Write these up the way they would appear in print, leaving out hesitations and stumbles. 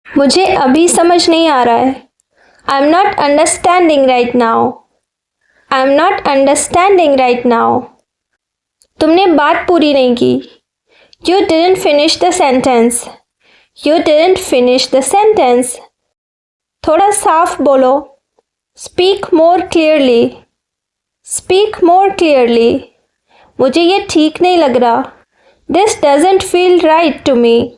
मुझे अभी समझ नहीं आ रहा है। I am not understanding right now. I am not understanding right now. तुमने बात पूरी नहीं की। You didn't finish the sentence. You didn't finish the sentence. थोड़ा साफ बोलो। Speak more clearly. Speak more clearly. मुझे ये ठीक नहीं लग रहा। This doesn't feel right to me.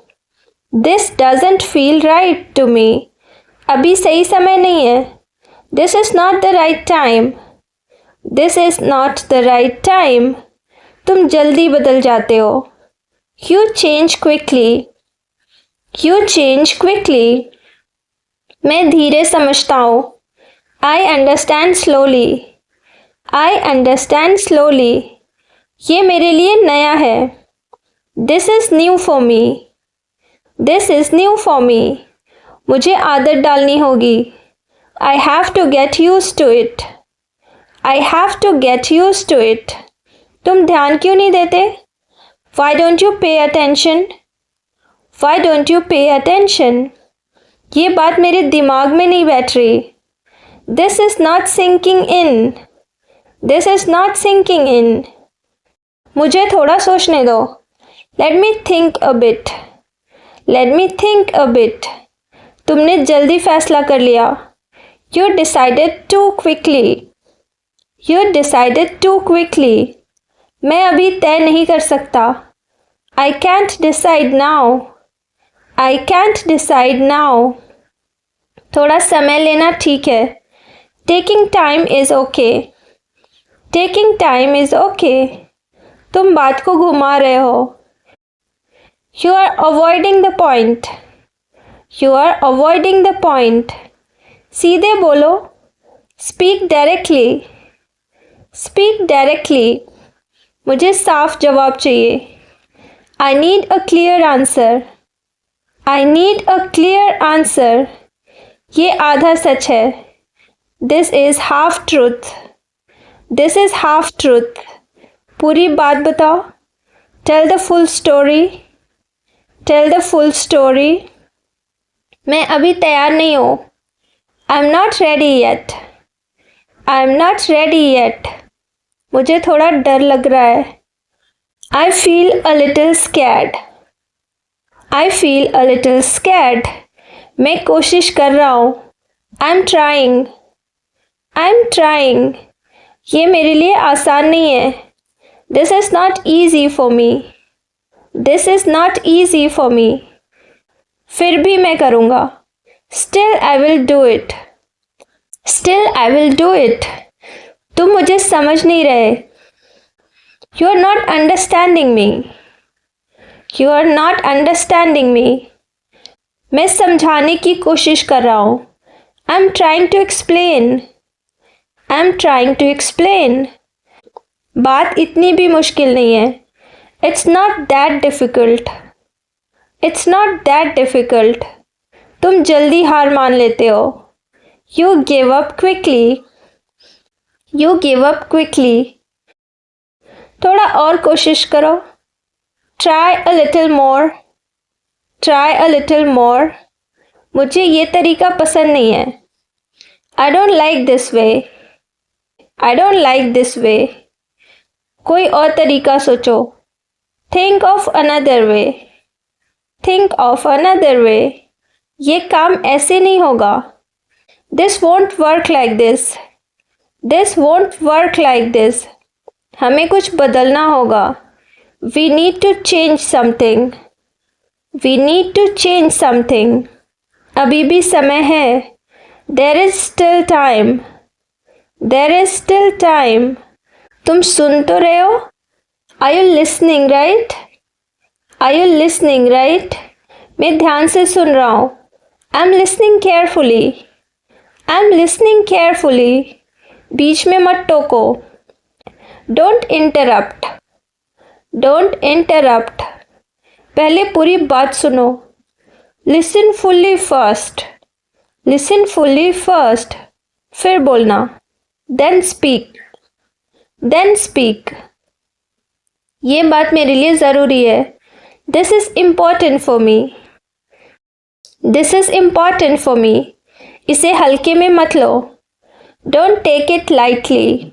This doesn't feel right to me. अभी सही समय नहीं है। This is not the right time. This is not the right time. तुम जल्दी बदल जाते हो। You change quickly. You change quickly. मैं धीरे समझता हूँ। I understand slowly. I understand slowly. ये मेरे लिए नया है। This is new for me. This is new for me. मुझे आदत डालनी होगी। I have to get used to it. I have to get used to it. तुम ध्यान क्यों नहीं देते? Why don't you pay attention? Y don't you pay attention? ये बात मेरे दिमाग में नहीं बैठ रही। This is not sinking in. This is not sinking in. मुझे थोड़ा सोचने दो। Let me think a bit. Let me think a bit. तुमने जल्दी फैसला कर लिया। You decided too quickly. You decided too quickly. मैं अभी तय नहीं कर सकता। I can't decide now. I can't decide now. थोड़ा समय लेना ठीक है। Taking time is okay. Taking time is okay. तुम बात को घुमा रहे हो। You are avoiding the point. You are avoiding the point. सीधे बोलो। Speak directly. Speak directly. मुझे साफ जवाब चाहिए। I need a clear answer. I need a clear answer. ये आधा सच है। This is half truth. This is half truth. पूरी बात बताओ। Tell the full story. Tell the full story. मैं अभी तैयार नहीं हूँ। I am not ready yet. I am not ready yet. मुझे थोड़ा डर लग रहा है। I feel a little scared. I feel a little scared. मैं कोशिश कर रहा हूँ। I am trying. I am trying. ये मेरे लिए आसान नहीं है। This is not easy for me. This is not easy for me. फिर भी मैं करूँगा। Still I will do it. Still I will do it. तुम मुझे समझ नहीं रहे। You are not understanding me. You are not understanding me. मैं समझाने की कोशिश कर रहा हूँ। I am trying to explain. I am trying to explain. बात इतनी भी मुश्किल नहीं है। It's not that difficult. It's not that difficult. तुम जल्दी हार मान लेते हो। You give up quickly. You give up quickly. थोड़ा और कोशिश करो। Try a little more. Try a little मोर। मुझे ये तरीका पसंद नहीं है। I don't like this way. I don't like this way. कोई और तरीका सोचो। Think of another way. Think of another way. ये काम ऐसे नहीं होगा। This won't work like this. This won't work like this. हमें कुछ बदलना होगा। We need to change something. We need to change something. अभी भी समय है। There is still time. There is still time. तुम सुन तो रहे हो? Are you listening right? Are you listening right? मैं ध्यान से सुन रहा हूँ। I am listening carefully. I am listening carefully. बीच में मत टोको। Don't interrupt. Don't interrupt. पहले पूरी बात सुनो। Listen fully first. Listen fully first. फिर बोलना। Then speak. Then speak. ये बात मेरे लिए ज़रूरी है। This is important for me. This is important for me, इसे हल्के में मत लो। Don't take it lightly,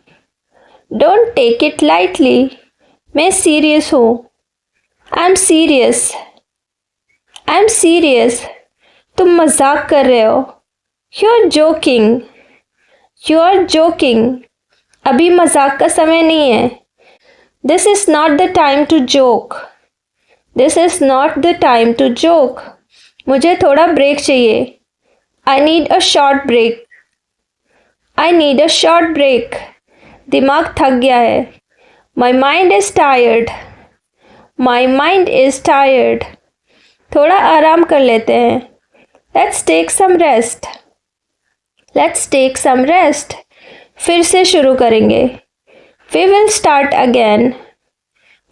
don't take it lightly, मैं सीरियस हूँ। I am serious, I am serious, तुम मजाक कर रहे हो। You are joking, you are joking, अभी मजाक का समय नहीं है। This is not the time to joke, this is not the time to joke, मुझे थोड़ा ब्रेक चाहिए। I need a short break, I need a short break, दिमाग थक गया है। My mind is tired, my mind is tired, थोड़ा आराम कर लेते हैं। Let's take some rest, let's take some rest, फिर से शुरू करेंगे। We will start again,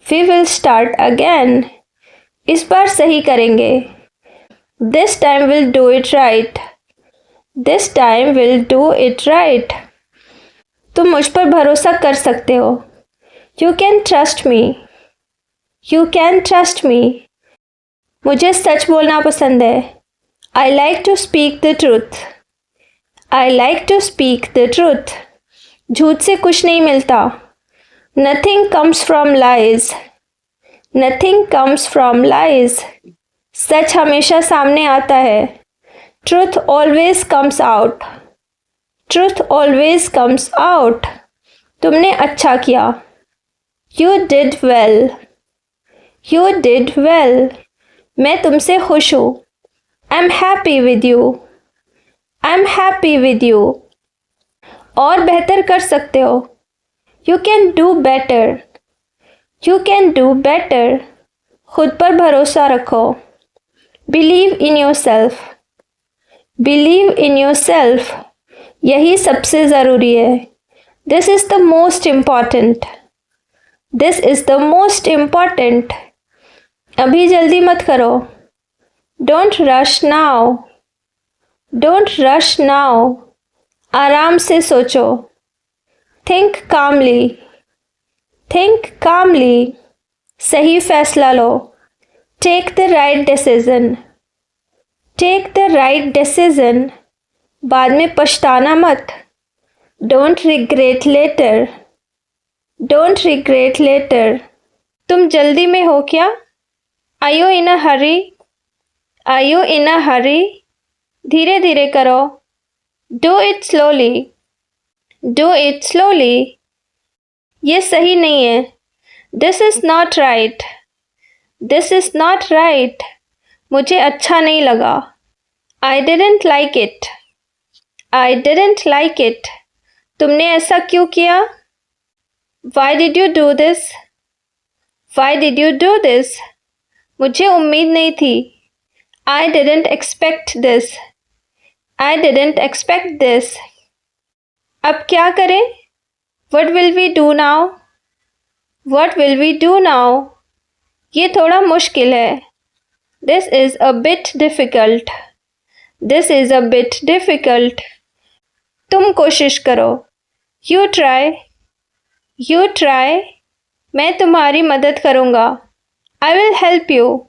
we will start again, इस बार सही करेंगे। This time will do it right, this time will do it right, तुम मुझ पर भरोसा कर सकते हो। You can trust me, you can trust me, मुझे सच बोलना पसंद है। I like to speak the truth, I like to speak the truth, झूठ से कुछ नहीं मिलता। Nothing comes from lies, nothing comes from lies, सच हमेशा सामने आता है। Truth always comes out, truth always comes out, तुमने अच्छा किया। You did well, you did well, मैं तुमसे खुश हूँ। I am happy with you, I am happy with you, और बेहतर कर सकते हो। You can do better, you can do better, खुद पर भरोसा रखो। Believe in yourself, believe in yourself, यही सबसे ज़रूरी है। This is the most important, this is the most important, अभी जल्दी मत करो। Don't rush now, don't rush now, आराम से सोचो। थिंक कामली, थिंक कामली, सही फैसला लो। Take the right decision, take the right decision, बाद में पछताना मत। Don't regret later, don't regret later, तुम जल्दी में हो क्या? Are you in a hurry, are you in a hurry, धीरे धीरे करो। Do it slowly, do it slowly, ये सही नहीं है। This is not right, this is not right, मुझे अच्छा नहीं लगा। I didn't like it, I didn't like it, तुमने ऐसा क्यों किया? Why did you do this, why did you do this, मुझे उम्मीद नहीं थी। I didn't expect this, I didn't expect this, अब क्या करें? What will we do now, what will we do now, ये थोड़ा मुश्किल है। This is a bit difficult, this is a bit difficult, तुम कोशिश करो। यू ट्राई, यू ट्राई, मैं तुम्हारी मदद करूँगा। I will help you,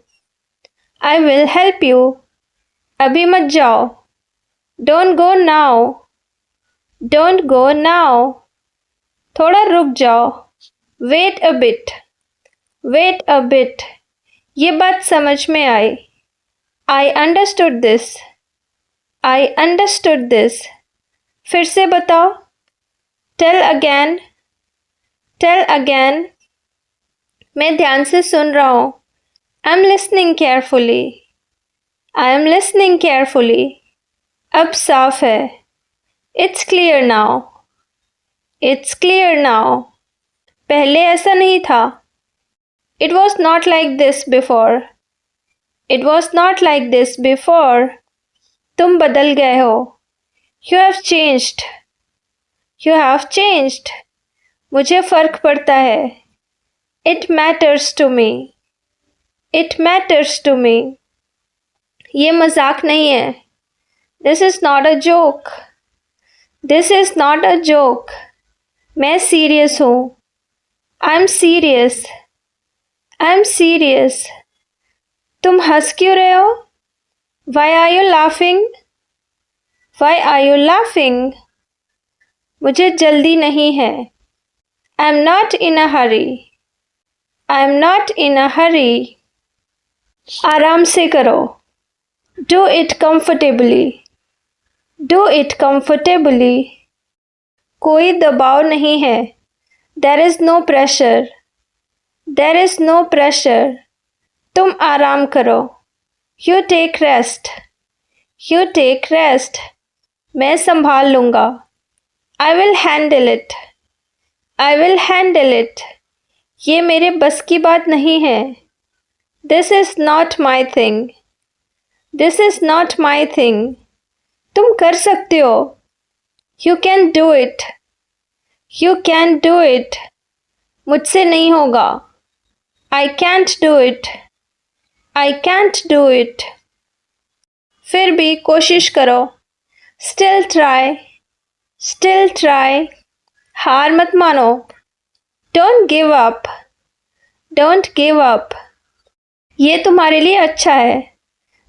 I will help you, अभी मत जाओ। Don't go now, don't go now, थोड़ा रुक जाओ। Wait a bit, wait a bit, ये बात समझ में आई। I understood this, I understood this, फिर से बताओ। टेल अगैन, टेल अगैन, मैं ध्यान से सुन रहा हूँ। I am listening carefully, I am listening carefully, अब साफ है। It's clear now, it's clear now, पहले ऐसा नहीं था। It was not like this before, it was not like this before, तुम बदल गए हो। You have changed, you have changed, मुझे फ़र्क पड़ता है। It matters to me, it matters to me, ये मजाक नहीं है। This is not a joke, this is not a joke, मैं सीरियस हूँ। I am serious, I am serious, तुम हंस क्यों रहे हो? Why are you laughing? Why are you laughing? मुझे जल्दी नहीं है। I am not in a hurry. I am not in a hurry. आराम से करो। Do it comfortably. Do it comfortably. कोई दबाव नहीं है। There is no pressure. There is no pressure. तुम आराम करो। You take rest. You take rest. मैं संभाल लूँगा। I will handle it. I will handle it. ये मेरे बस की बात नहीं है। This is not my thing. This is not my thing. तुम कर सकते हो। You can do it. You can do it. मुझसे नहीं होगा। I can't do it. I can't do it. फिर भी कोशिश करो। Still try. Still try. हार मत मानो। Don't give up. Don't give up. ये तुम्हारे लिए अच्छा है।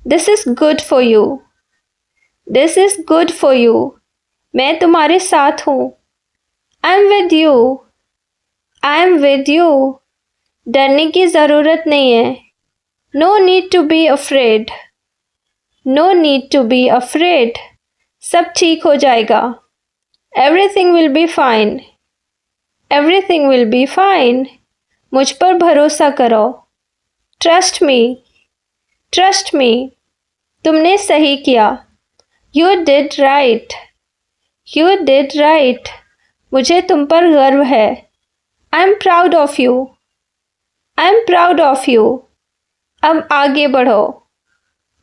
This is good for you. This is good for you. मैं तुम्हारे साथ हूँ। I am with you. I am with you. डरने की ज़रूरत नहीं है। No need to be afraid. No need to be afraid. सब ठीक हो जाएगा। Everything will be fine. Everything will be fine. मुझ पर भरोसा करो। Trust me. Trust me. तुमने सही किया। You did right. You did right. मुझे तुम पर गर्व है। I am proud of you. I am proud of you. अब आगे बढ़ो।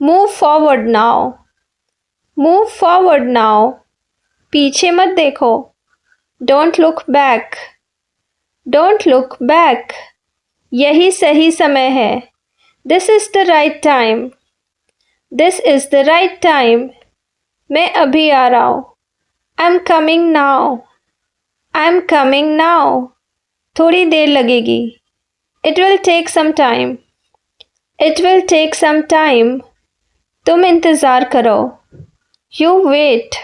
Move forward now. Move forward now. पीछे मत देखो। Don't look back. Don't look back. यही सही समय है। This is the right time. This is the right time. मैं अभी आ रहा हूँ। I am coming now. I am coming now. थोड़ी देर लगेगी। It will take some time. It will take some time. तुम इंतज़ार करो। You wait.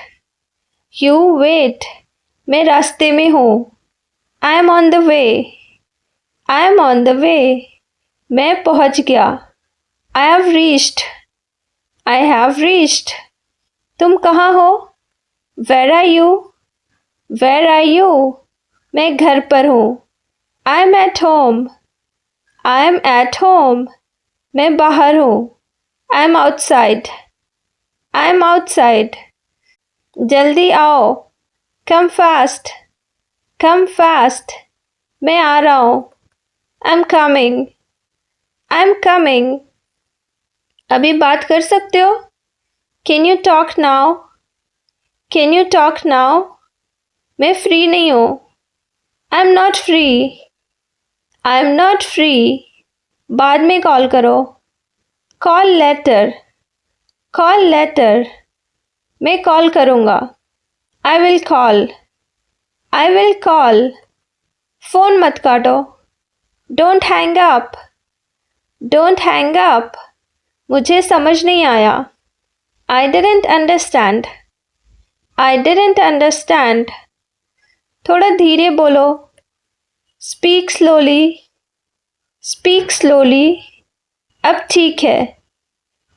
You wait. मैं रास्ते में हूँ। I am on the way. I am on the way. मैं पहुँच गया। I have reached. I have reached. तुम कहाँ हो? Where are you? Where are you? मैं घर पर हूँ। I am at home. I am at home. मैं बाहर हूँ। I am outside. I am outside. जल्दी आओ। Come fast. Come fast. मैं आ रहा हूँ। I am coming. I am coming. अभी बात कर सकते हो? Can you talk now? Can you talk now? मैं फ्री नहीं हूँ। I am not free. I am not free. बाद में कॉल करो। Call later. Call later. मैं कॉल करूँगा। I will call. I will call. Phone मत काटो। Don't hang up. Don't hang up. मुझे समझ नहीं आया। I didn't understand. I didn't understand. थोड़ा धीरे बोलो। Speak slowly. Speak slowly. अब ठीक है।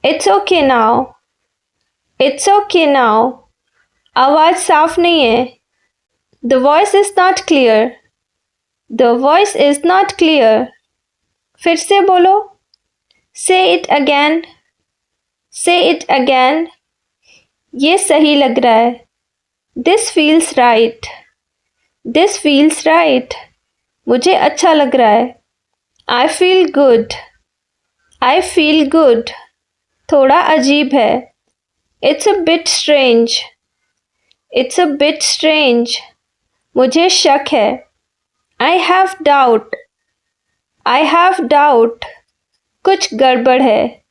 It's okay now. It's okay now. आवाज़ साफ नहीं है। The voice is not clear. The voice is not clear. फिर से बोलो। से इट अगैन। से इट अगैन। ये सही लग रहा है। This feels right. This feels right. मुझे अच्छा लग रहा है। I feel good. I feel good. थोड़ा अजीब है। It's a bit strange. It's a bit strange. मुझे शक है। I have doubt. I have doubt. कुछ गड़बड़ है।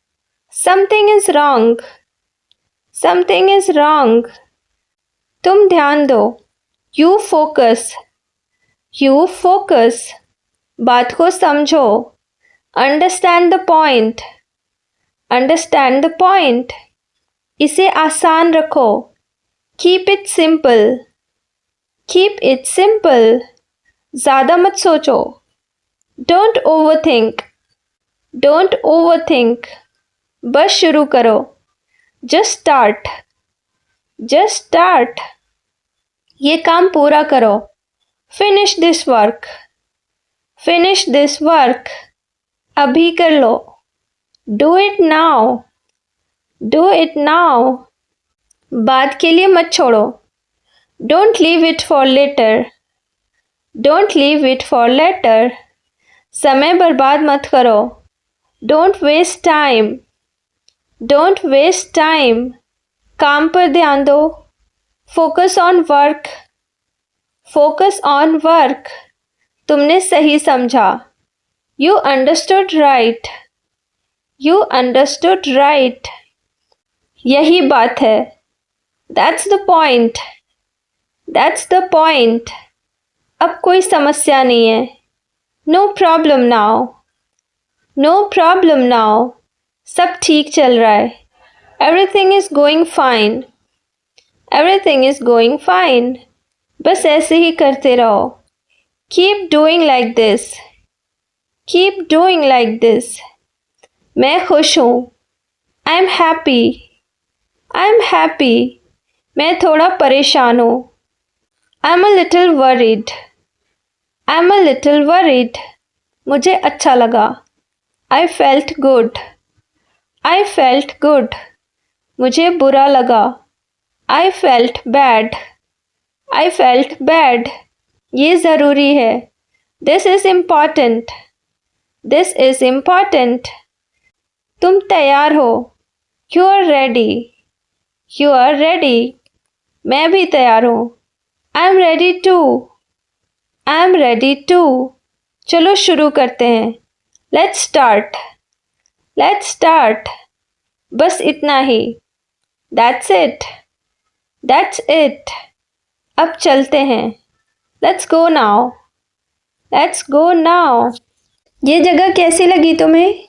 Something is wrong. Something is wrong. तुम ध्यान दो। You focus. You focus. बात को समझो। Understand the point. Understand the point. इसे आसान रखो। Keep it simple. Keep it simple. ज़्यादा मत सोचो। Don't over think. Don't over think. बस शुरू करो। Just start. Just start. ये काम पूरा करो। Finish this work. Finish this work. अभी कर लो। Do it now. Do it now. बाद के लिए मत छोड़ो। Don't leave it for later. Don't leave it for later. समय बर्बाद मत करो। Don't waste time. Don't waste time. काम पर ध्यान दो। Focus on work. Focus on work. तुमने सही समझा। You understood right. You understood right. यही बात है। That's the point. That's the point. अब कोई समस्या नहीं है। No problem now. No problem now. सब ठीक चल रहा है। Everything is going fine. Everything is going fine. बस ऐसे ही करते रहो। Keep doing like this. Keep doing like this. मैं खुश हूँ। I am happy. I am happy. मैं थोड़ा परेशान हूँ। I am a little worried. I am a little worried. मुझे अच्छा लगा। I felt good. I felt good. मुझे बुरा लगा। I felt bad. I felt bad. ये ज़रूरी है। This is important. This is important. तुम तैयार हो। You are ready. You are ready. मैं भी तैयार हूँ। I am ready too. I am ready too. चलो शुरू करते हैं। Let's start. Let's start. बस इतना ही। That's it. That's it. अब चलते हैं। Let's go now. Let's go now. ये जगह कैसी लगी तुम्हें?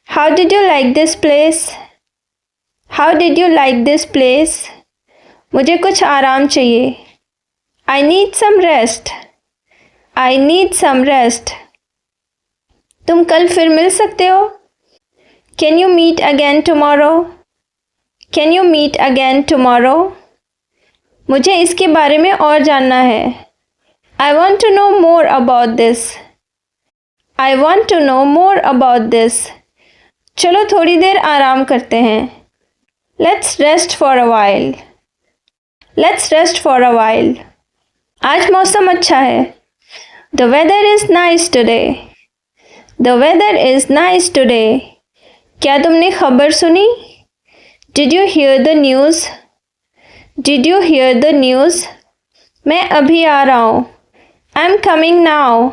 How did you like this place? How did you like this place? मुझे कुछ आराम चाहिए। I need some rest. I need some rest. तुम कल फिर मिल सकते हो? Can you meet again tomorrow? Can you meet again tomorrow? मुझे इसके बारे में और जानना है। I want to know more about this. I want to know more about this. चलो थोड़ी देर आराम करते हैं। Let's rest for a while. Let's rest for a while. आज मौसम अच्छा है। The weather is nice today. The weather is nice today. क्या तुमने खबर सुनी? Did you hear the news? Did you hear the news? मैं अभी आ रहा हूँ। I am coming now.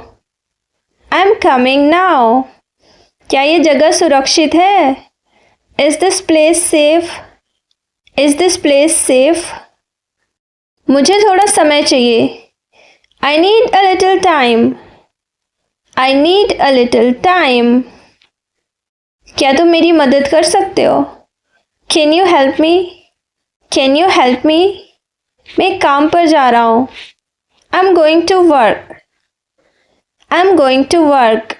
I am coming now. क्या ये जगह सुरक्षित है? Is this place safe? Is this place safe? मुझे थोड़ा समय चाहिए। I need a little time. I need a little time. क्या तुम मेरी मदद कर सकते हो? Can you help me? Can you help me? मैं काम पर जा रहा हूँ। I am going to work. I am going to work.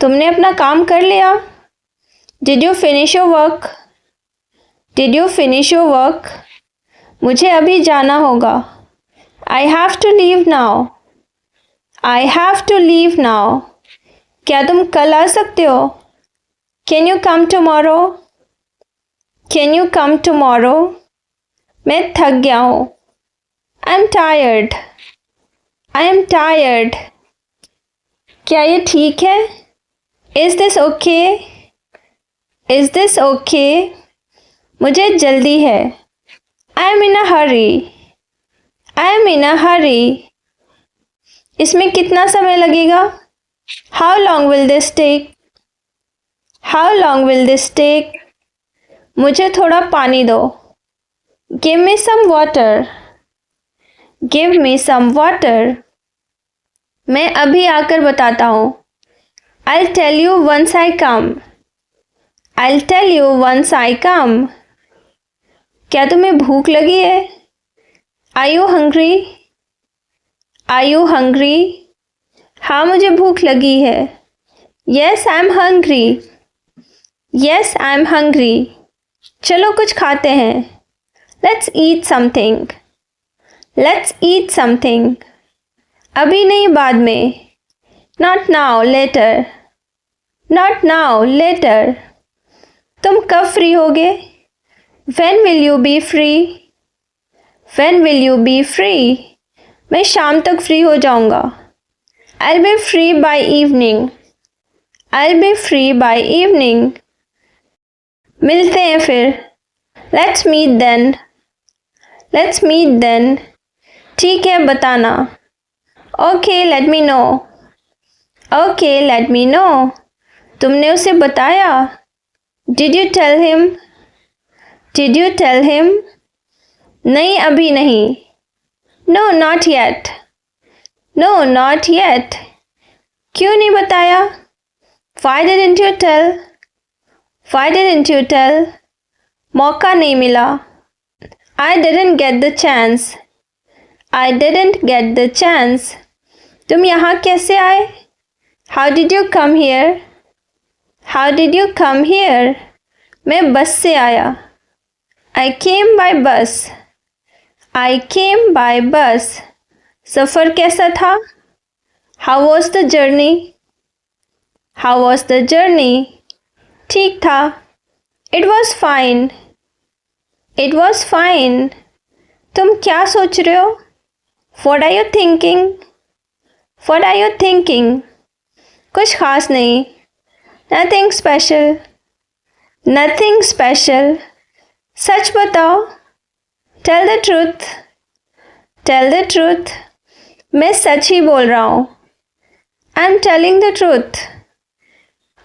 तुमने अपना काम कर लिया? Did you finish your work? Did you finish your work? मुझे अभी जाना होगा। I have to leave now. I have to leave now. क्या तुम कल आ सकते हो? Can you come tomorrow? Can you come tomorrow? मैं थक गया हूँ। I am tired. I am tired. क्या ये ठीक है? Is this okay? Is this okay? मुझे जल्दी है। I am in a hurry. I am in a hurry. इसमें कितना समय लगेगा? How long will this take? How long will this take? मुझे थोड़ा पानी दो। Give me some water. Give me some water. मैं अभी आकर बताता हूँ। I'll tell you once I come. I'll tell you once I come. क्या तुम्हें भूख लगी है? Are you hungry? Are you hungry? हाँ मुझे भूख लगी है। Yes, I'm hungry. Yes, I'm hungry. चलो कुछ खाते हैं। Let's eat something. Let's eat something. अभी नहीं, बाद में। Not now, later. Not now, later. तुम कब फ्री होगे? When will you be free? When will you be free? मैं शाम तक फ्री हो जाऊंगा। I'll be free by evening. I'll be free by evening. मिलते हैं फिर। Let's meet then. Let's meet then. ठीक है, बताना। Okay, let me know. Okay, let me know. तुमने उसे बताया? Did you tell him? Did you tell him? नहीं, अभी नहीं। No, not yet. No, not yet. क्यों नहीं बताया? Why didn't you tell? Why didn't you tell? मौका नहीं मिला। I didn't get the chance. I didn't get the chance. तुम यहाँ कैसे आए? How did you come here? How did you come here? मैं बस से आया। I came by bus. I came by bus. सफ़र कैसा था? How was the journey? How was the journey? ठीक था। It was fine. It was fine. तुम क्या सोच रहे हो? What are you thinking? What are you thinking? कुछ खास नहीं। Nothing special. Nothing special. सच बताओ। Tell the truth. Tell the truth. मैं सच ही बोल रहा हूँ। I'm telling the truth.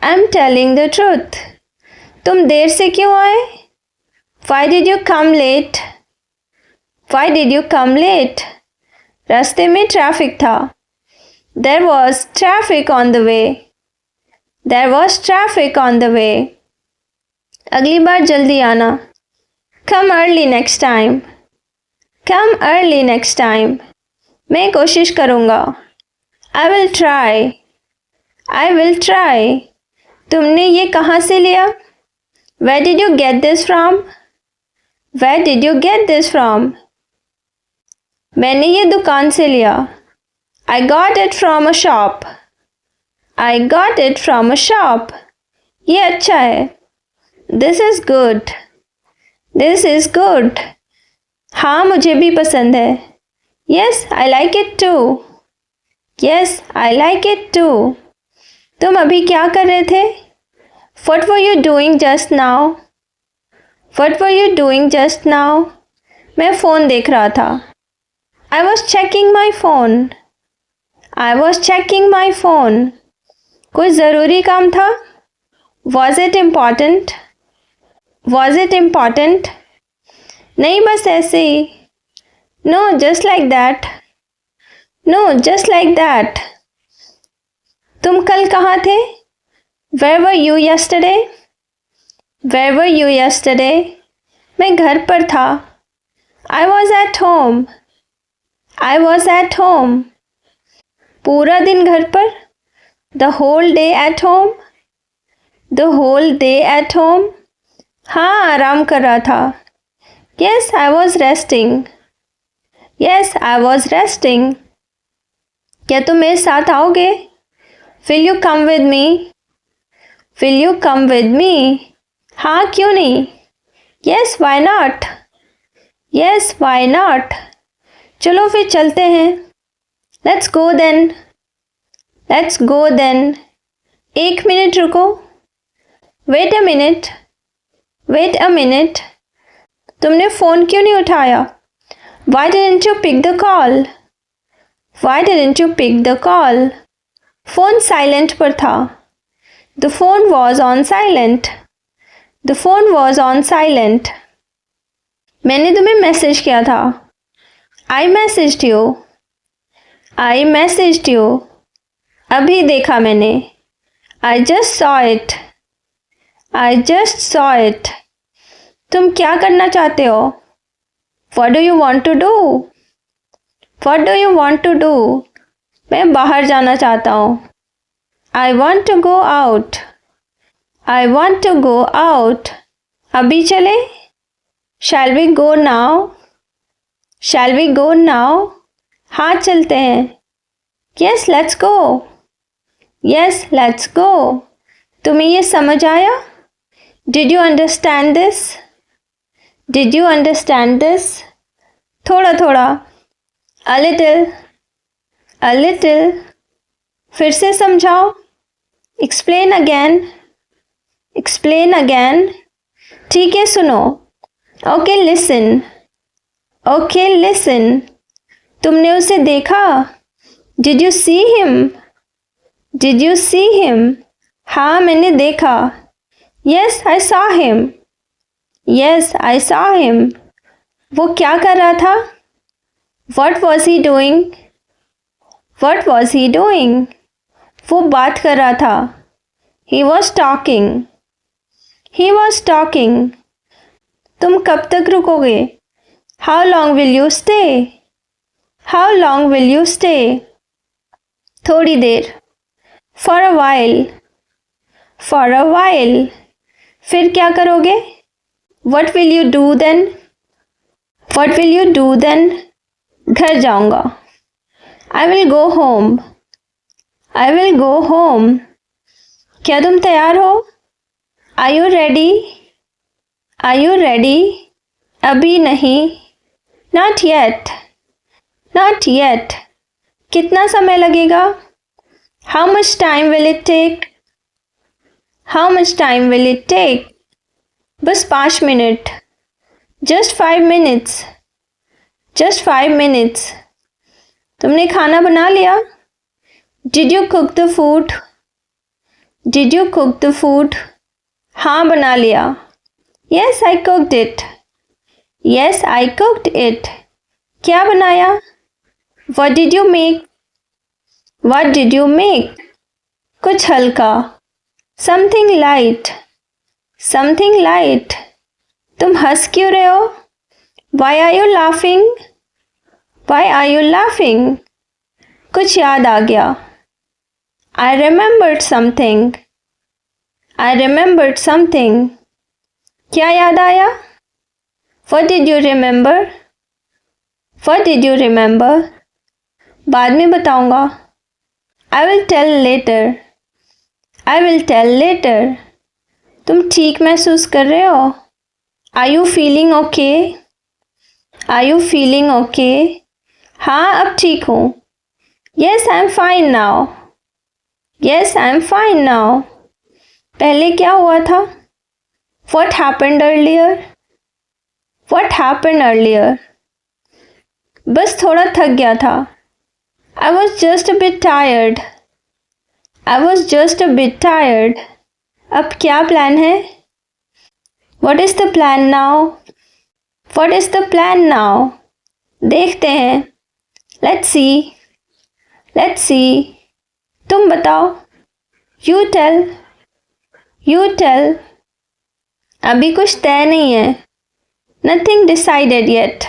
I'm telling the truth. तुम देर से क्यों आए? Why did you come late? Why did you come late? रास्ते में ट्रैफिक था। There was traffic on the way. There was traffic on the way. अगली बार जल्दी आना। Come early next time. Come early next time. मैं कोशिश करूँगा। I will try. I will try. तुमने ये कहाँ से लिया? Where did you get this from? Where did you get this from? मैंने ये दुकान से लिया। I got it from a shop. I got it from a shop. ये अच्छा है। This is good. This is good. हाँ मुझे भी पसंद है। Yes, I like it too. Yes, I like it too. तुम अभी क्या कर रहे थे? What were you doing just now? What were you doing just now? मैं फ़ोन देख रहा था। I was checking my phone. I was checking my phone. कोई ज़रूरी काम था? Was it important? Was it important? नहीं, बस ऐसे ही। No, just like that. No, just like that. तुम कल कहाँ थे? Where were you yesterday? Where were you yesterday? मैं घर पर था। I was at home. I was at home. पूरा दिन घर पर? The whole day at home. The whole day at home. हाँ, आराम कर रहा था। Yes, I was resting. Yes, I was resting. क्या तुम मेरे साथ आओगे? Will you come with me? Will you come with me? हाँ, क्यों नहीं? Yes, why not? Yes, why not? चलो फिर चलते हैं। Let's go then. Let's go then. एक मिनट रुको। Wait a minute. Wait a minute. तुमने फ़ोन क्यों नहीं उठाया? Why didn't you pick the call? Why didn't you pick the call? Phone silent पर था। The phone was on silent. The phone was on silent. मैंने तुम्हें message किया था। I messaged you. I messaged you. अभी देखा मैंने। I just saw it. I just saw it. तुम क्या करना चाहते हो? What do you want to do? What do you want to do? मैं बाहर जाना चाहता हूँ. I want to go out. I want to go out. अभी चले? Shall we go now? Shall we go now? हाँ चलते हैं. Yes, let's go. Yes, let's go. तुम्हें ये समझ आया? Did you understand this? Did you understand this? थोड़ा थोड़ा. A little. A little. फिर से समझाओ. Explain again. Explain again. ठीक है सुनो. Okay, listen. Okay, listen. तुमने उसे देखा? Did you see him? Did you see him? हाँ मैंने देखा. Yes, I saw him. Yes, I saw him. वो क्या कर रहा था? What was he doing? What was he doing? वो बात कर रहा था. He was talking. He was talking. तुम कब तक रुकोगे? How long will you stay? How long will you stay? थोड़ी देर. For a while. For a while. फिर क्या करोगे? What will you do then? What will you do then? घर जाऊंगा. I will go home. I will go home. क्या तुम तैयार हो? Are you ready? Are you ready? अभी नहीं. Not yet. Not yet. कितना समय लगेगा? How much time will it take? How much time will it take? बस 5 minute. Just 5 minutes. Just 5 minutes. तुमने खाना बना लिया? Did you cook the food? Did you cook the food? हाँ बना लिया. Yes, I cooked it. Yes, I cooked it. क्या बनाया? What did you make? What did you make? कुछ हल्का. Something light. Something light. तुम हंस क्यों रहे हो? Why are you laughing? Why are you laughing? कुछ याद आ गया. I remembered something. I remembered something. क्या याद आया? What did you remember? What did you remember? बाद में बताऊंगा. I will tell later. I will tell later. तुम ठीक महसूस कर रहे हो? Are you feeling okay? Are you feeling okay? हाँ अब ठीक हूँ. Yes, I'm fine now. Yes, I'm fine now. पहले क्या हुआ था? What happened earlier? What happened earlier? बस थोड़ा थक गया था. I was just a bit tired. I was just a bit tired. अब क्या प्लान है? What is the plan now? What is the plan now? देखते हैं. Let's see. Let's see. तुम बताओ. You tell. You tell. अभी कुछ तय नहीं है. Nothing decided yet.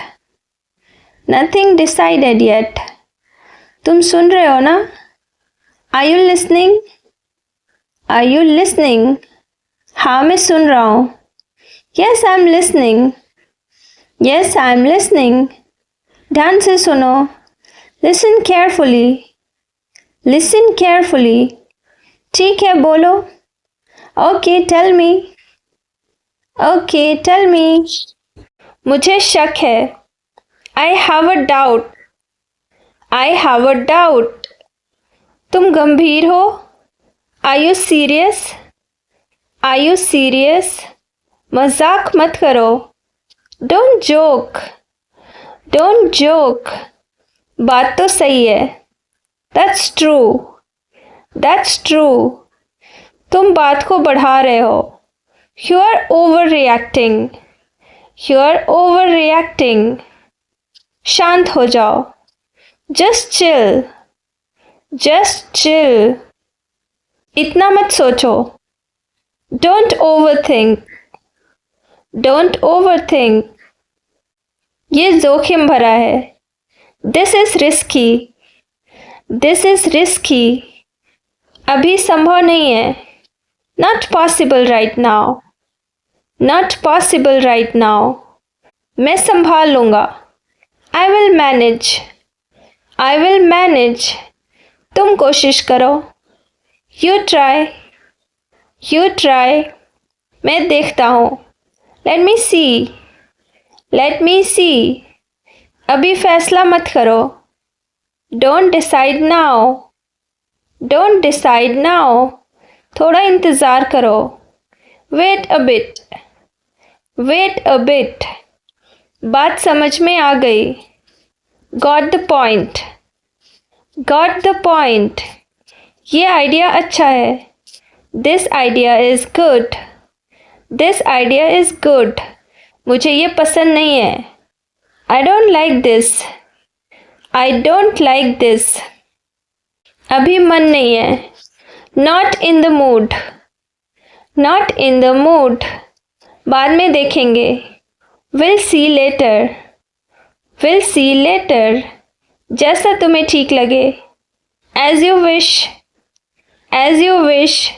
Nothing decided yet. तुम सुन रहे हो ना? Are you listening? Are you listening? हाँ मैं सुन रहा हूँ. Yes, I'm listening. Yes, I'm listening. ध्यान से सुनो. Listen carefully. Listen carefully. ठीक है बोलो. Okay, tell me. Okay, tell me. मुझे शक है. I have a doubt. I have a doubt. तुम गंभीर हो? Are you serious? Are you serious? मजाक मत करो. Don't joke. Don't joke. बात तो सही है. That's true. That's true. तुम बात को बढ़ा रहे हो. You are overreacting. You are overreacting. शांत हो जाओ. Just chill. Just chill. इतना मत सोचो. Don't overthink. डोंट ओवरथिंक, ये जोखिम भरा है। This is risky, this is risky, अभी संभव नहीं है। Not possible right now, not possible right now, मैं संभाल लूँगा। I will manage, I will manage, तुम कोशिश करो। यू ट्राई, यू ट्राई, मैं देखता हूँ। लेट मी सी, लेट मी सी, अभी फैसला मत करो। Don't decide now, don't decide now, थोड़ा इंतज़ार करो। Wait a bit, wait a bit, बात समझ में आ गई। Got the point, got the point, ये आइडिया अच्छा है। This idea is good, this idea is good, मुझे ये पसंद नहीं है। I don't like this, I don't like this, अभी मन नहीं है। Not in the mood, not in the mood, बाद में देखेंगे। Will see later, will see later, जैसा तुम्हें ठीक लगे। As you wish, as you wish,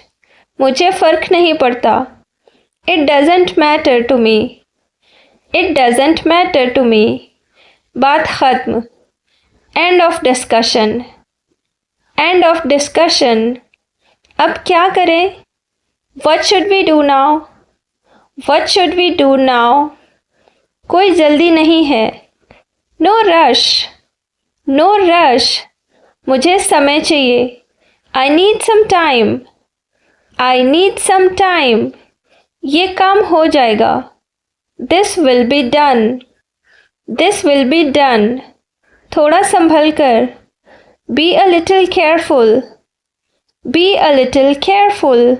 मुझे फ़र्क नहीं पड़ता। It doesn't matter to me, it doesn't matter to me, बात ख़त्म। End of discussion, end of discussion, अब क्या करें। What should we do now, what should we do now, कोई जल्दी नहीं है। नो रश, नो रश, मुझे समय चाहिए। I need some time, I need some time, ये काम हो जाएगा। This will be done, this will be done, थोड़ा संभल कर। Be a little careful, be a little careful,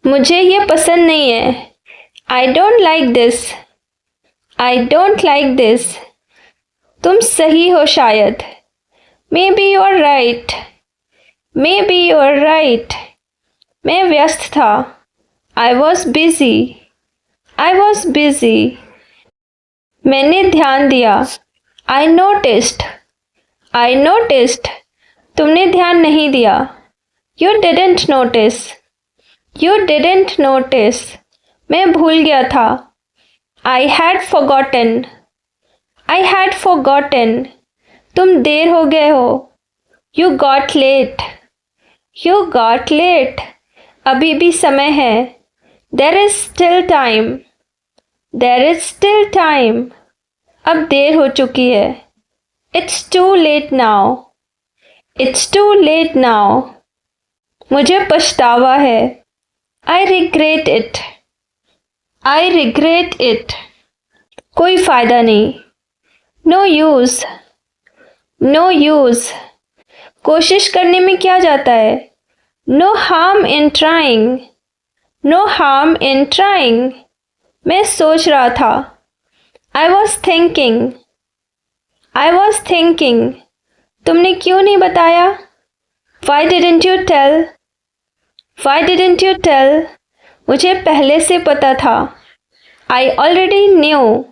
मुझे ये पसंद नहीं है। I don't like this, I don't like दिस, तुम सही हो शायद। Maybe you are right, maybe you are right, मैं व्यस्त था। I was busy, I was busy, मैंने ध्यान दिया। आई नोटिस्ड, आई नोटिस्ड, तुमने ध्यान नहीं दिया। You didn't notice, you didn't notice, मैं भूल गया था। I had forgotten, I had forgotten, तुम देर हो गए हो। You got late, you got late, अभी भी समय है। There is still time, there is still time, अब देर हो चुकी है। It's too late now, it's too late now, मुझे पछतावा है। I regret it, I regret it, कोई फ़ायदा नहीं। नो यूज़, नो यूज़, कोशिश करने में क्या जाता है। No harm in trying, no harm in trying, मैं सोच रहा था। I was thinking, I was thinking, तुमने क्यों नहीं बताया। Why didn't you tell, why didn't you tell, मुझे पहले से पता था। I already knew,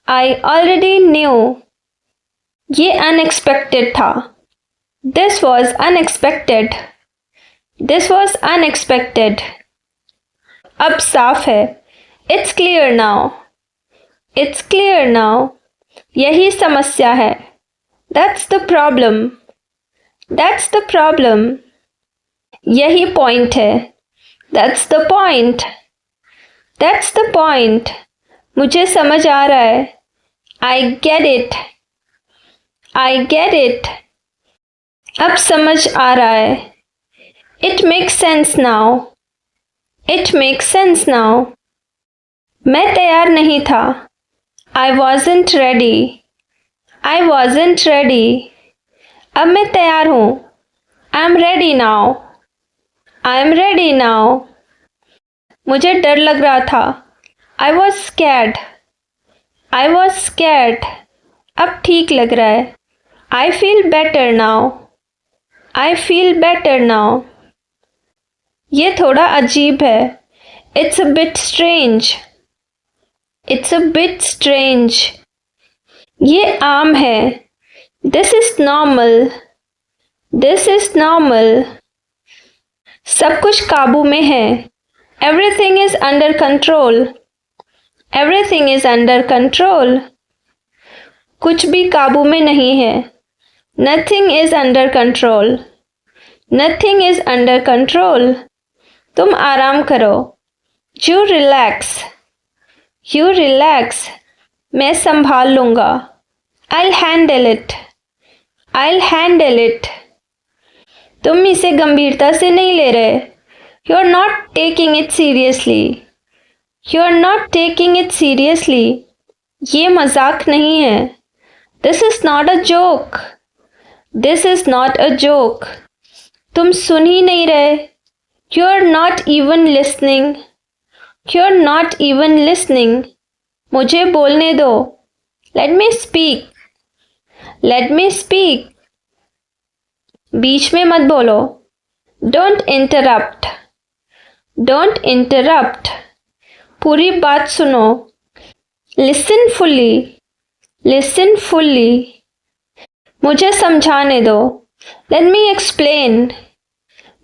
I already knew, ये अनएक्सपेक्टेड था। This was unexpected, this was unexpected, अब साफ है। It's clear now, it's clear now, यही समस्या है। That's the problem, that's the problem, यही पॉइंट है। That's the point, that's the point, मुझे समझ आ रहा है। I get it, I get it, अब समझ आ रहा है। It makes sense now, it makes sense now, मैं तैयार नहीं था। आई वॉजंट रेडी, आई वॉजंट रेडी, अब मैं तैयार हूँ। I am ready now, I am ready now, मुझे डर लग रहा था। I was scared, I was scared, अब ठीक लग रहा है। I feel better now, I feel better now, ये थोड़ा अजीब है। It's a bit strange, It's a bit strange. ये आम है. This is normal. This is normal. सब कुछ काबू में है. Everything is under control. Everything is under control. कुछ भी काबू में नहीं है. Nothing is under control. Nothing is under control. तुम आराम करो. You relax. You relax. मैं संभाल लूँगा. I'll handle it. I'll handle it. तुम इसे गंभीरता से नहीं ले रहे. You're not taking it seriously. You're not taking it seriously. ये मजाक नहीं है. This is not a joke. This is not a joke. तुम सुन ही नहीं रहे. You're not even listening. You're not even listening. मुझे बोलने दो. Let me speak. Let me speak. बीच में मत बोलो. Don't interrupt. Don't interrupt. पूरी बात सुनो. Listen fully. Listen fully. मुझे समझाने दो. Let me explain.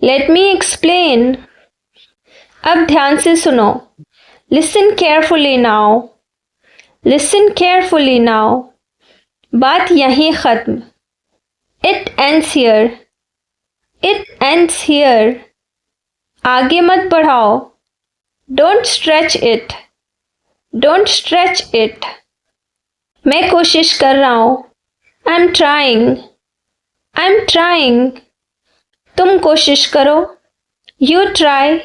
Let me explain. अब ध्यान से सुनो. Listen carefully now. Listen carefully now. बात यहीं खत्म. It ends here. It ends here. आगे मत बढ़ाओ. Don't stretch it. Don't stretch it. मैं कोशिश कर रहा हूँ. I'm trying. I'm trying. तुम कोशिश करो. You try.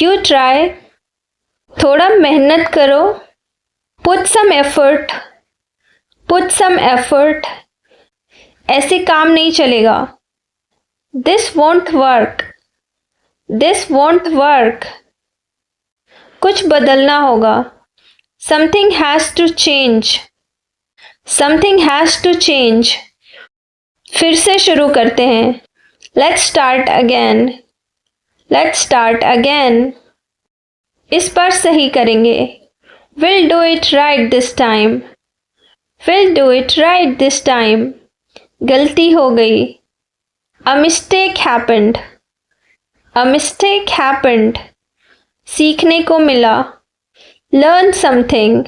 You try. थोड़ा मेहनत करो. Put some effort. Put some effort. ऐसे काम नहीं चलेगा. This won't work. This won't work. कुछ बदलना होगा. Something has to change. Something has to change. फिर से शुरू करते हैं. Let's start again. Let's start again. इस बार सही करेंगे. We'll do it right this time. We'll do it right this time. गलती हो गई. A mistake happened. A mistake happened. सीखने को मिला. Learn something.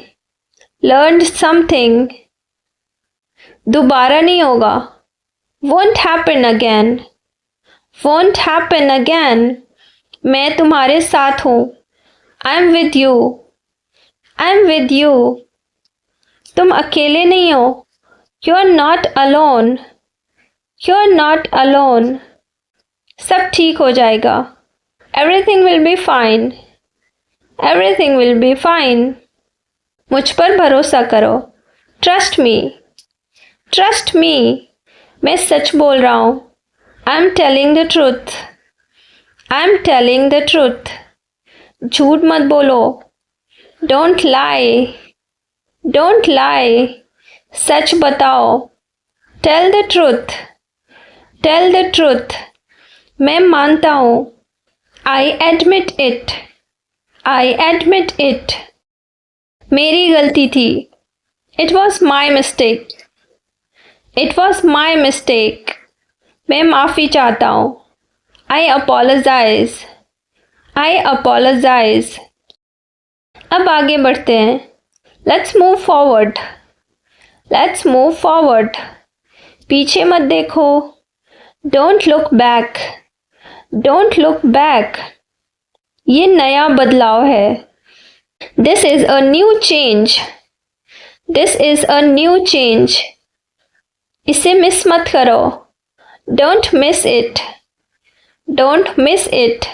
Learned something. दोबारा नहीं होगा. Won't happen again. Won't happen again. मैं तुम्हारे साथ हूँ. I'm with you. I'm with you. तुम अकेले नहीं हो. You're not alone. You're not alone. सब ठीक हो जाएगा. Everything will be fine. Everything will be fine. मुझ पर भरोसा करो. Trust me. Trust me. मैं सच बोल रहा हूँ. I'm telling the truth. I'm telling the truth. झूठ मत बोलो. Don't lie. Don't lie. सच बताओ. Tell the truth. Tell the truth. मैं मानता हूँ. I admit it. I admit it. मेरी गलती थी. It was my mistake. It was my mistake. मैं माफ़ी चाहता हूँ. I apologize. I apologize. अब आगे बढ़ते हैं. Let's move forward. Let's move forward. पीछे मत देखो. Don't look back. Don't look back. ये नया बदलाव है. This is a new change. This is a new change. इसे मिस मत करो. Don't miss it. Don't miss it.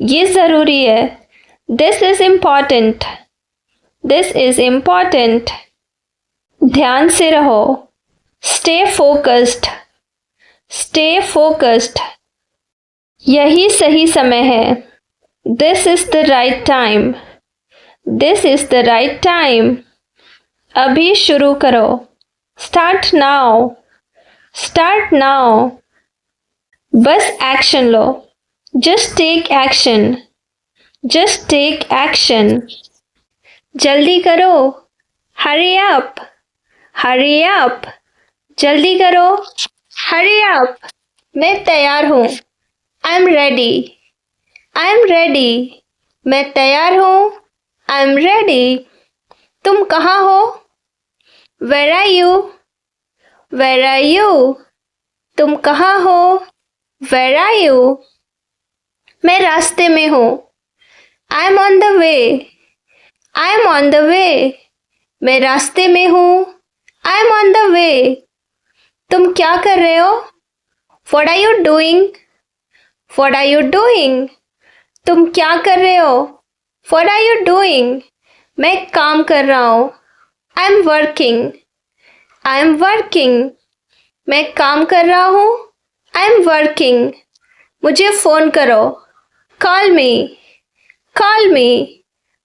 ये ज़रूरी है. This is important. This is important. ध्यान से रहो. Stay focused. Stay focused. यही सही समय है. This is the right time. This is the right time. अभी शुरू करो. Start now. Start now. बस एक्शन लो. Just take action. Just take action. जल्दी करो, हरी अप, हरी अप, जल्दी करो, हरी अप। मैं तैयार हूँ, I am ready, I am ready. मैं तैयार हूँ, आई एम रेडी। तुम कहाँ हो? Where are you, where are you. तुम कहाँ हो? Where are you. मैं रास्ते में हूँ, I am on the way, I am on the way. मैं रास्ते में हूँ, I am on the way. तुम क्या कर रहे हो? What are you doing? What are you doing? तुम क्या कर रहे हो? What are you doing? मैं काम कर रहा हूँ, I am working, I am working। मैं काम कर रहा हूँ, I am working। मुझे फ़ोन करो, call me, call me।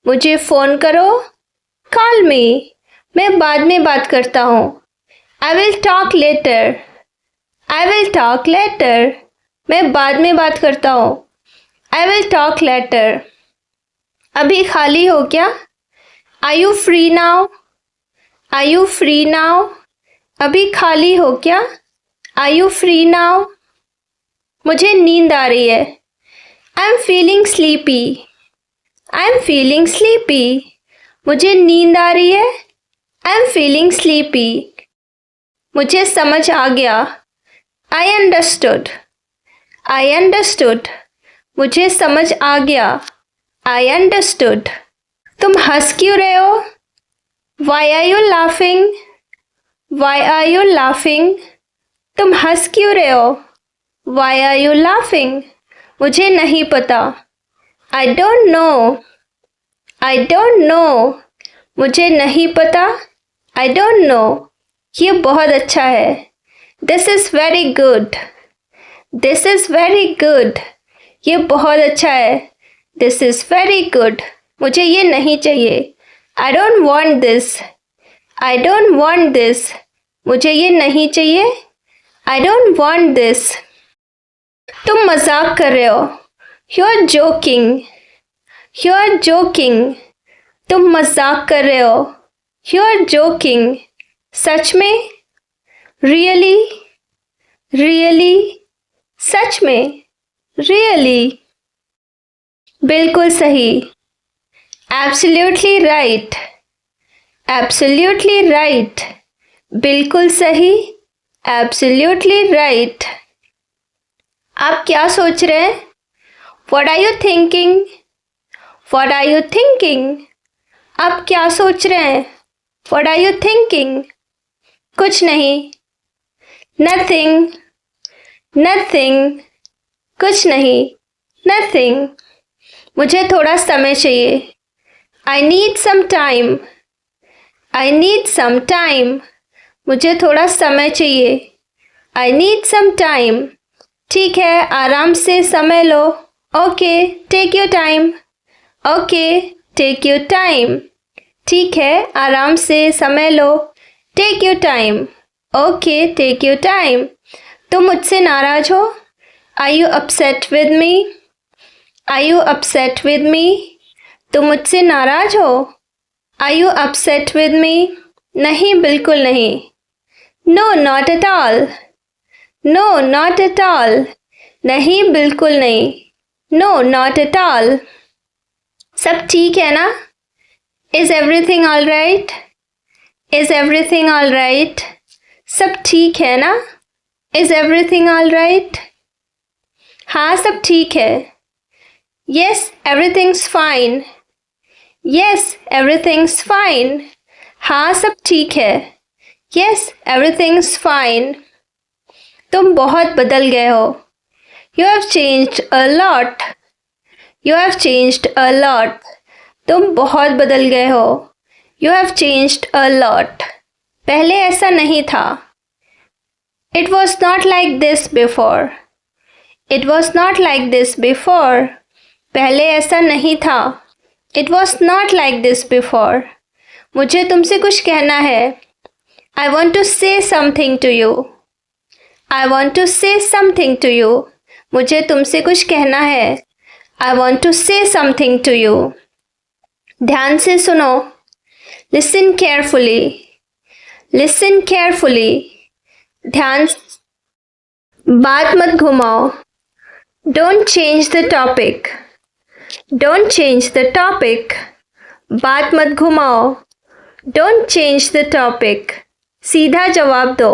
मुझे फ़ोन करो, call me। मैं बाद में बात करता हूँ, I will talk later, I will talk later। मैं बाद में बात करता हूँ, I will talk later। अभी खाली हो क्या? Are you free now? Are you free now? अभी खाली हो क्या? Are you free now? मुझे नींद आ रही है, I am feeling sleepy, I am feeling sleepy। मुझे नींद आ रही है, I am feeling sleepy। मुझे समझ आ गया, I understood, I understood। मुझे समझ आ गया, I understood। तुम हंस क्यों रहे हो? Why are you laughing? Why are you laughing? तुम हंस क्यों रहे हो? Why are you laughing? मुझे नहीं पता, I don't know, I don't know। मुझे नहीं पता, I don't know। ये बहुत अच्छा है, This is very good, This is very good। ये बहुत अच्छा है, This is very good। मुझे ये नहीं चाहिए, I don't want this, I don't want this। मुझे ये नहीं चाहिए, I don't want this। तुम मजाक कर रहे हो, You are joking, You are joking। तुम मजाक कर रहे हो, You are joking। सच में, Really, Really। सच में, Really। बिल्कुल सही, Absolutely right, Absolutely right। बिल्कुल सही, Absolutely right। आप क्या सोच रहे हैं? What are you thinking? What are you thinking? आप क्या सोच रहे हैं? What are you thinking? कुछ नहीं, Nothing, Nothing। कुछ नहीं, Nothing। मुझे थोड़ा समय चाहिए, I need some time, I need some time। मुझे थोड़ा समय चाहिए, I need some time। ठीक है, आराम से समय लो, Okay, take your time, Okay, take your time। ठीक है, आराम से समय लो, Take your time, Okay, take your time। तुम मुझसे नाराज हो? Are you upset with me? Are you upset with me? तुम मुझसे नाराज हो? Are you upset with me? नहीं, बिल्कुल नहीं, No, not at all, No, not at all। नहीं, बिल्कुल नहीं, No, not at all। सब ठीक है ना? Is everything all right? Is everything all right? सब ठीक है ना? Is everything all right? हाँ, सब ठीक है, Yes, everything's fine, Yes, everything's fine। हाँ, सब ठीक है, Yes, everything's fine। तुम बहुत बदल गए हो, You have changed a lot, You have changed a lot। तुम बहुत बदल गए हो, You have changed a lot। पहले ऐसा नहीं था, It was not like this before, It was not like this before। पहले ऐसा नहीं था, It was not like this before। मुझे तुमसे कुछ कहना है, I want to say something to you, I want to say something to you। मुझे तुमसे कुछ कहना है, I want to say something to you। ध्यान से सुनो, Listen carefully. Listen carefully. ध्यान बात मत घुमाओ. Don't change the topic. Don't change the topic. बात मत घुमाओ. Don't change the topic. सीधा जवाब दो.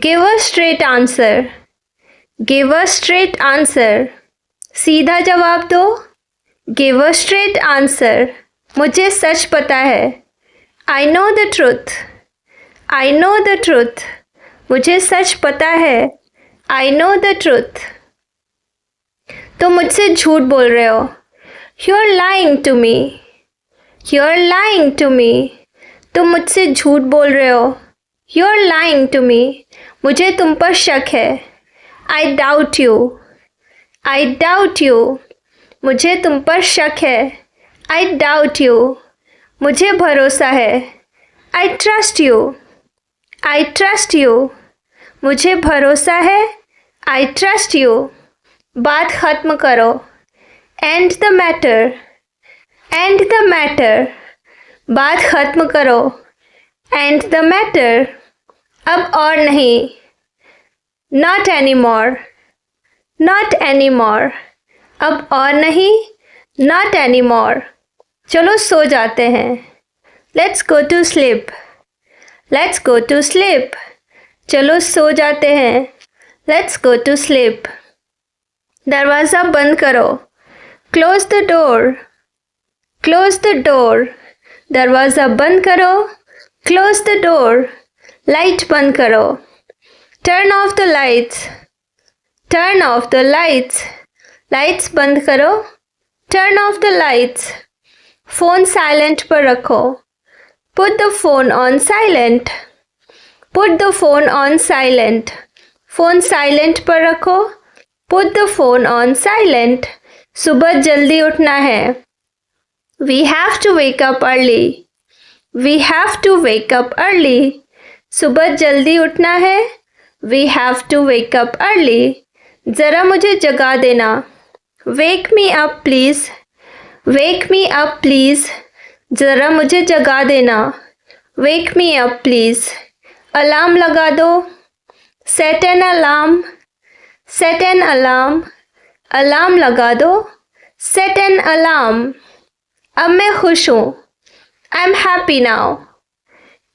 Give a straight answer. Give a straight answer. सीधा जवाब दो. Give a straight answer. मुझे सच पता है. I know the truth. I know the truth. मुझे सच पता है. I know the truth. तुम मुझसे झूठ बोल रहे हो. You're lying to me. You're lying to me. तुम मुझसे झूठ बोल रहे हो. You're lying to me. मुझे तुम पर शक है. I doubt you. I doubt you. मुझे तुम पर शक है. I doubt you. मुझे भरोसा है. I trust you. I trust you. मुझे भरोसा है. I trust you. बात खत्म करो. End the matter. End the matter. बात खत्म करो. End the matter. अब और नहीं. Not anymore. Not anymore. अब और नहीं. Not anymore. चलो सो जाते हैं. Let's go to sleep. Let's go to sleep. चलो सो जाते हैं. Let's go to sleep. दरवाज़ा बंद करो. Close the door. Close the door. दरवाज़ा बंद करो. Close the door. लाइट बंद करो. Turn off the lights. Turn off the lights. Lights बंद करो. Turn off the lights. Phone silent पर रखो. Put the phone on silent. Put the phone on silent. Phone silent पर रखो. Put the phone on silent. सुबह जल्दी उठना है. We have to wake up early. We have to wake up early. सुबह जल्दी उठना है. We have to wake up early. ज़रा मुझे जगा देना. Wake me up please. Wake me up please. ज़रा मुझे जगा देना. Wake me up please. Alarm लगा दो. Set an alarm. Set an alarm. Alarm लगा दो. Set an alarm. अब मैं खुश हूँ. I'm happy now.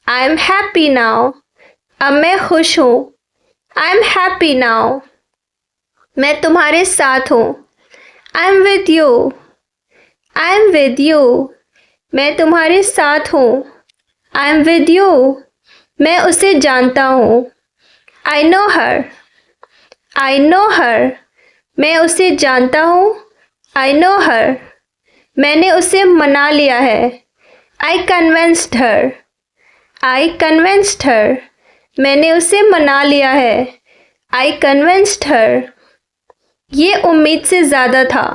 I'm happy now. अब मैं खुश हूँ. I'm happy now. मैं तुम्हारे साथ हूँ. I'm with you. I'm with you. मैं तुम्हारे साथ हूँ. I'm with you. मैं उसे जानता हूँ. I know her. I know her. मैं उसे जानता हूँ. I know her. मैंने उसे मना लिया है. I convinced her. I convinced her. मैंने उसे मना लिया है. I convinced her. ये उम्मीद से ज़्यादा था.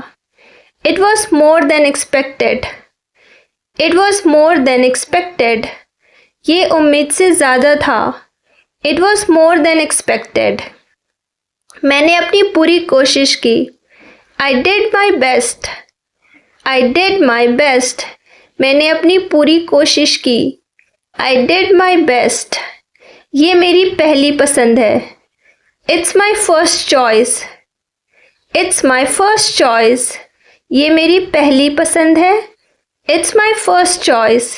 It was more than expected. It was more than expected. ये उम्मीद से ज़्यादा था. It was more than expected. मैंने अपनी पूरी कोशिश की. I did my best. I did my best. मैंने अपनी पूरी कोशिश की. I did my best. ये मेरी पहली पसंद है. It's my first choice. It's my first choice. ये मेरी पहली पसंद है. It's my first choice.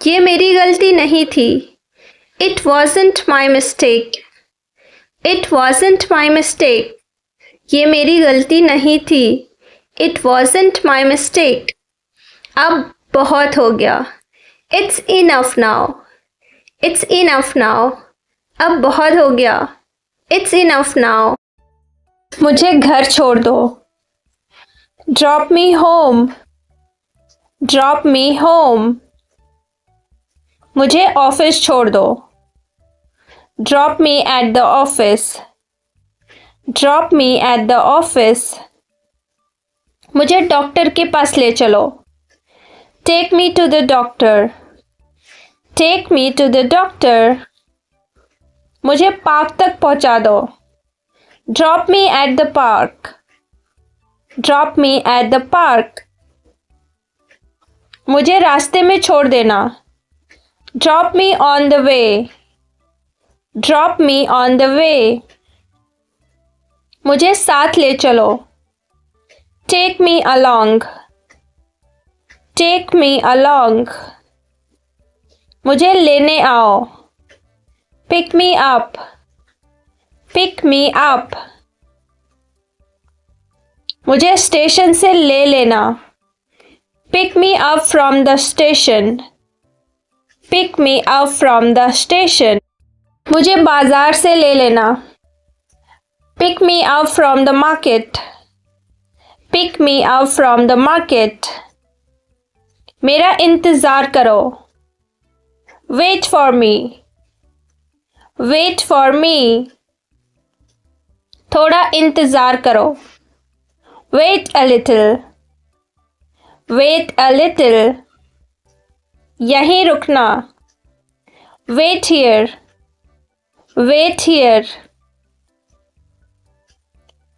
ये मेरी गलती नहीं थी. It wasn't my mistake. It wasn't my mistake. ये मेरी गलती नहीं थी. It wasn't my mistake. अब बहुत हो गया. It's enough now. It's enough now. अब बहुत हो गया. It's enough now. मुझे घर छोड़ दो. Drop me home. Drop me home. मुझे ऑफिस छोड़ दो. Drop me at the office. Drop me at the office. मुझे डॉक्टर के पास ले चलो. Take me to the doctor. Take me to the doctor. मुझे पार्क तक पहुंचा दो. Drop me at the park. Drop me at the park. मुझे रास्ते में छोड़ देना. Drop me on the way. Drop me on the way. मुझे साथ ले चलो. Take me along. Take me along. मुझे लेने आओ. Pick me up. Pick me up. मुझे स्टेशन से ले लेना. Pick me up from the station. Pick me up from the station. मुझे बाजार से ले लेना. Pick me up from the market. Pick me up from the market. मेरा इंतज़ार करो. Wait for me. Wait for me. थोड़ा इंतज़ार करो. Wait a little. Wait a little. यहीं रुकना. Wait here. Wait here.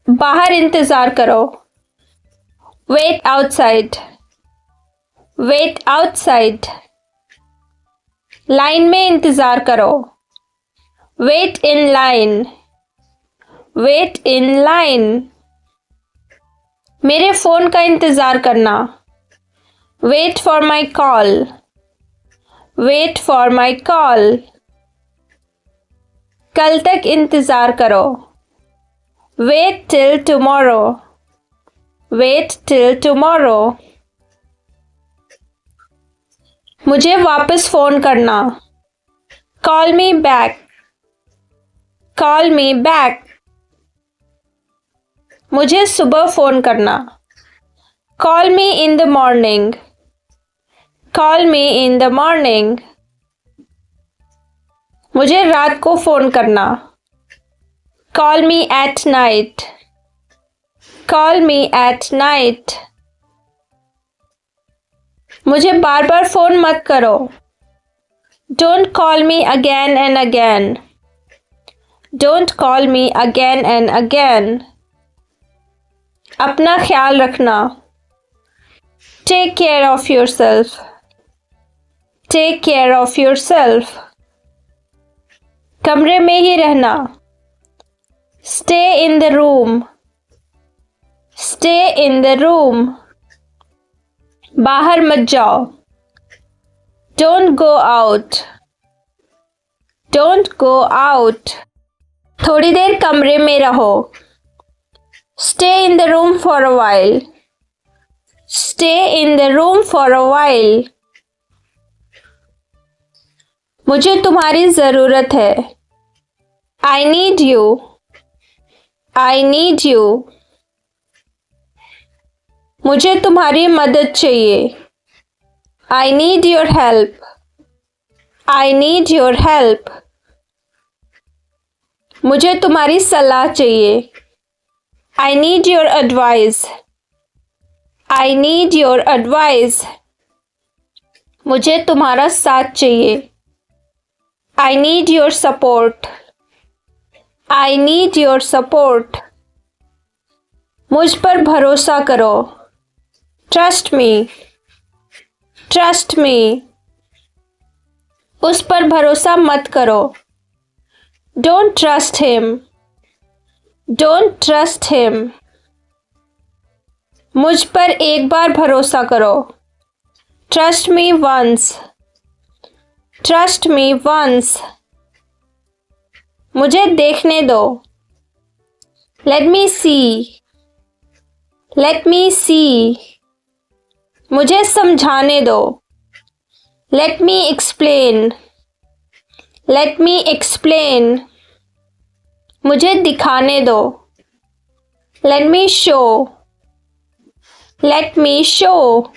बाहर इंतज़ार करो. Wait outside. Wait outside. Line में इंतज़ार करो. Wait in line. Wait in line. मेरे फ़ोन का इंतज़ार करना. Wait for my call. Wait for my call. कल तक इंतज़ार करो. Wait till tomorrow. Wait till tomorrow. मुझे वापस फ़ोन करना. Call me back. Call me back. मुझे सुबह फ़ोन करना. Call me in the morning. Call me in the morning. मुझे रात को फ़ोन करना. Call me at night. Call me at night. मुझे बार बार फ़ोन मत करो. Don't call me again and again. Don't call me again and again. अपना ख्याल रखना. Take care of yourself. Take care of yourself. कमरे में ही रहना. Stay in the room. Stay in the room. बाहर मत जाओ. Don't go out. Don't go out. थोड़ी देर कमरे में रहो. Stay in the room for a while. Stay in the room for a while. मुझे तुम्हारी ज़रूरत है. I need you. I need you. मुझे तुम्हारी मदद चाहिए. I need your help. I need your help. मुझे तुम्हारी सलाह चाहिए. I need your advice. I need your advice. मुझे तुम्हारा साथ चाहिए. I need your support. I need your support. मुझ पर भरोसा करो. Trust me. Trust me. उस पर भरोसा मत करो. Don't trust him. Don't trust him. मुझ पर एक बार भरोसा करो. Trust me once. Trust me once. मुझे देखने दो. Let me see. Let me see. मुझे समझाने दो. Let me explain. Let me explain. मुझे दिखाने दो. Let me show. Let me show.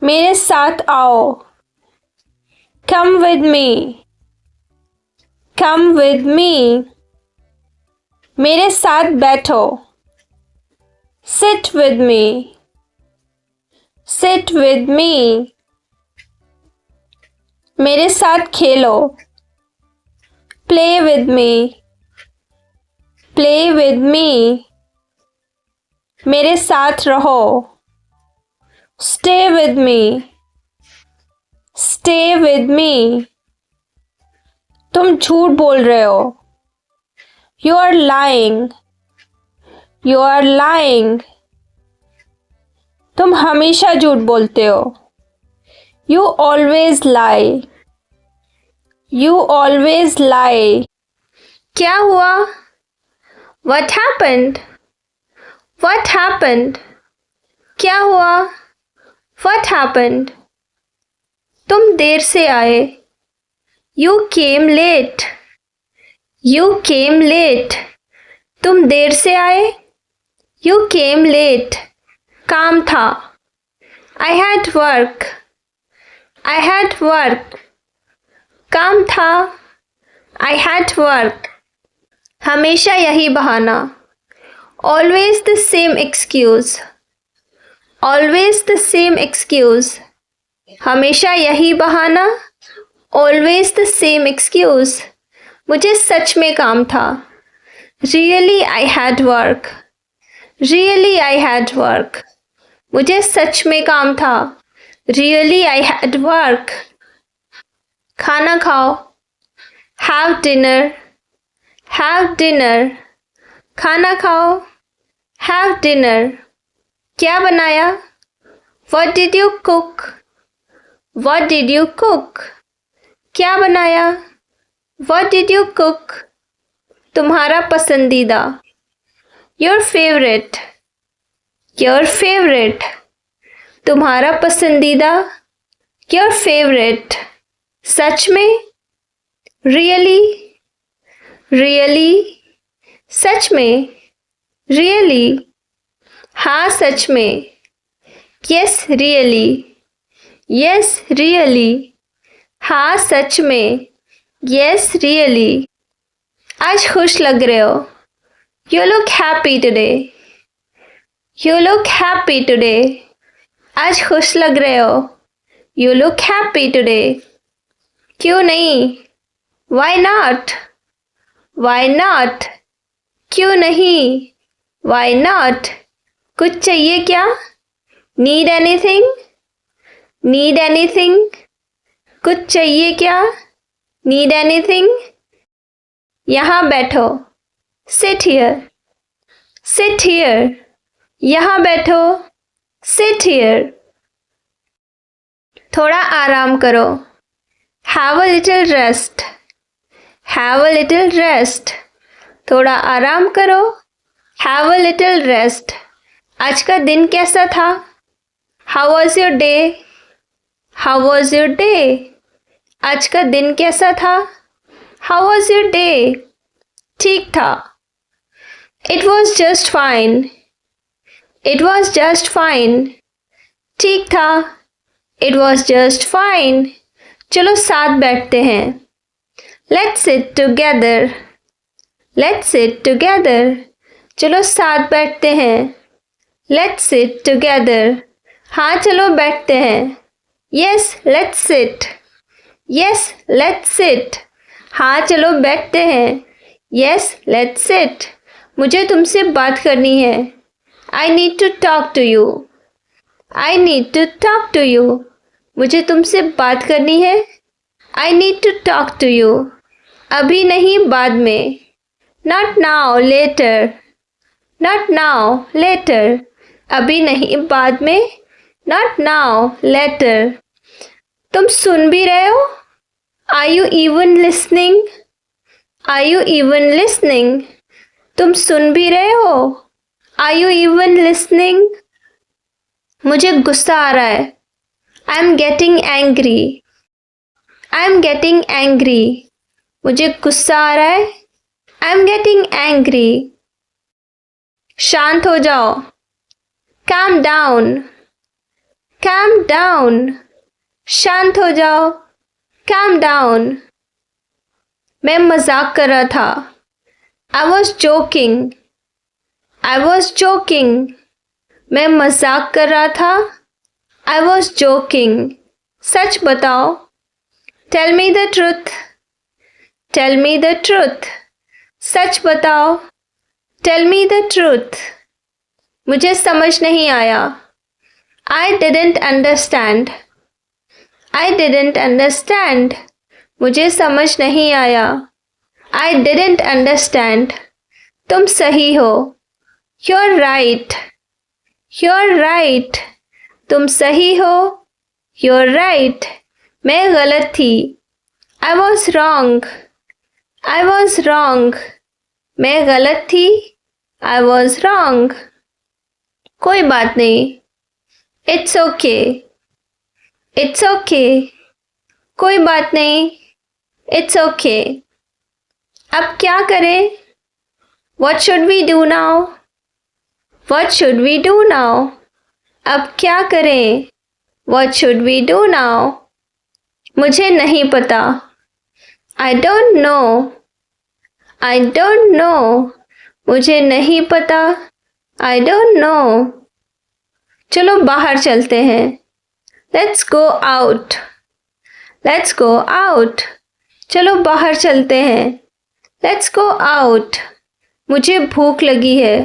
मेरे साथ आओ. Come with me. Come with me. मेरे साथ बैठो. Sit with me. Sit with me. मेरे साथ खेलो. Play with me. Play with me. मेरे साथ रहो. Stay with me. Stay with me. तुम झूठ बोल रहे हो. You are lying. You are lying. तुम हमेशा झूठ बोलते हो. You always lie. You always lie. क्या हुआ? What happened? What happened? क्या हुआ? What happened? तुम देर से आए. You came late. You came late. तुम देर से आए. You came late. काम था. I had work. I had work. काम था. I had work. हमेशा यही बहाना. Always the same excuse. Always the same excuse. हमेशा यही बहाना. Always the same excuse. मुझे सच में काम था. Really I had work. Really I had work. मुझे सच में काम था. Really I had work. खाना खाओ. Have dinner. Have dinner. खाना खाओ. Have dinner. क्या बनाया? What did you cook? What did you cook? क्या बनाया? What did you cook? तुम्हारा पसंदीदा. Your favorite. Your favorite. तुम्हारा पसंदीदा. Your favorite. सच में. Really. Really. सच में. Really. हाँ सच में. Yes really. Yes really. हाँ सच में. Yes really. आज खुश लग रहे हो. You look happy today. You look happy today. आज खुश लग रहे हो. You look happy today. क्यों नहीं? Why not? Why not? क्यों नहीं? Why not? कुछ चाहिए क्या? Need anything? Need anything? कुछ चाहिए क्या? Need anything? यहाँ बैठो. Sit here. Sit here. यहाँ बैठो. Sit here. थोड़ा आराम करो. Have a little rest. Have a little rest. थोड़ा आराम करो. Have a little rest. आज का दिन कैसा था? How was your day? How was your day? आज का दिन कैसा था? How was your day? ठीक था. It was just fine. It was just fine. ठीक था. It was just fine. चलो साथ बैठते हैं. Let's sit together. Let's sit together. चलो साथ बैठते हैं. Let's sit together. हाँ चलो बैठते हैं. Yes, let's sit. Yes, let's sit. हाँ चलो बैठते हैं. Yes, let's sit. मुझे तुमसे बात करनी है. I need to talk to you. I need to talk to you. मुझे तुमसे बात करनी है. I need to talk to you. अभी नहीं बाद में. Not now, later. Not now, later. अभी नहीं बाद में. Not now, later. तुम सुन भी रहे हो? Are you even listening? Are you even listening? तुम सुन भी रहे हो? Are you even listening? मुझे गुस्सा आ रहा है. I'm getting angry. I'm getting angry. मुझे गुस्सा आ रहा है. I'm getting angry. शांत हो जाओ. Calm down. Calm down. शांत हो जाओ. Calm down. मैं मजाक कर रहा था. I was joking. I was joking. मैं मजाक कर रहा था. I was joking. सच बताओ. Tell me the truth. Tell me the truth. सच बताओ. Tell me the truth. मुझे समझ नहीं आया. I didn't understand. I didn't understand. मुझे समझ नहीं आया. I didn't understand. तुम सही हो. You're right. You're right. तुम सही हो. You're right. मैं गलत थी. I was wrong. I was wrong. मैं गलत थी. I was wrong. कोई बात नहीं. It's okay. It's okay. कोई बात नहीं. It's okay. अब क्या करें? What should we do now? What should we do now? अब क्या करें? What should we do now? मुझे नहीं पता. I don't know. I don't know. मुझे नहीं पता. I don't know. चलो बाहर चलते हैं. Let's go out. Let's go out. चलो बाहर चलते हैं. Let's go out. मुझे भूख लगी है.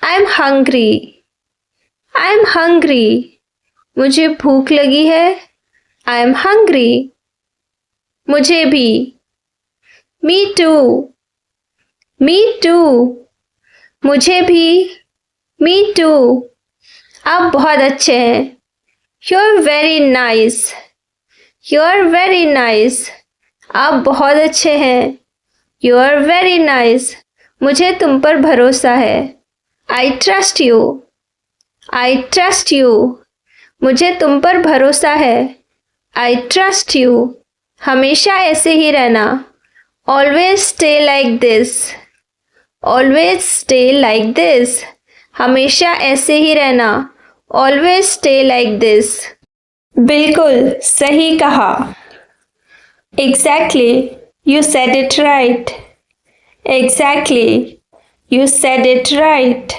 I'm hungry. I'm hungry. मुझे भूख लगी है. I'm hungry. मुझे भी. Me too. Me too. मुझे भी. Me too. आप बहुत अच्छे हैं. You're very nice. You're very nice. आप बहुत अच्छे हैं. You're very nice. मुझे तुम पर भरोसा है. I trust you. I trust you. मुझे तुम पर भरोसा है. I trust you. हमेशा ऐसे ही रहना. Always stay like this. Always stay like this. हमेशा ऐसे ही रहना. Always stay like this. बिल्कुल सही कहा. Exactly. You said it right. Exactly. You said it right.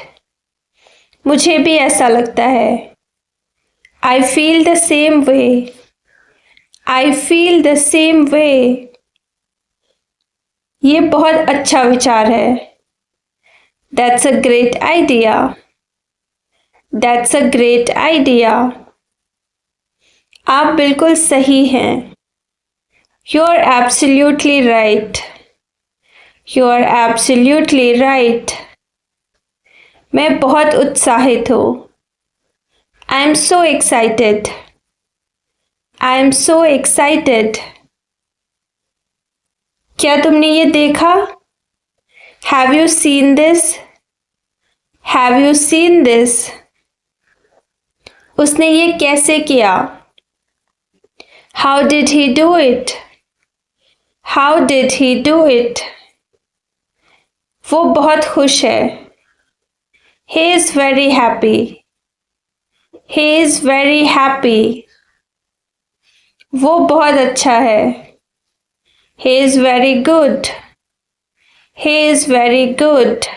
मुझे भी ऐसा लगता है. I feel the same way. I feel the same way. ये बहुत अच्छा विचार है. That's a great idea. That's a great idea. आप बिल्कुल सही हैं. You're absolutely right. You're absolutely right. मैं बहुत उत्साहित हूँ. I'm so excited. I'm so excited. क्या तुमने ये देखा? Have you seen this? Have you seen this? उसने ये कैसे किया? How did he do it? How did he do it? वो बहुत खुश है. He is very happy. He is very happy. वो बहुत अच्छा है. He is very good. He is very good.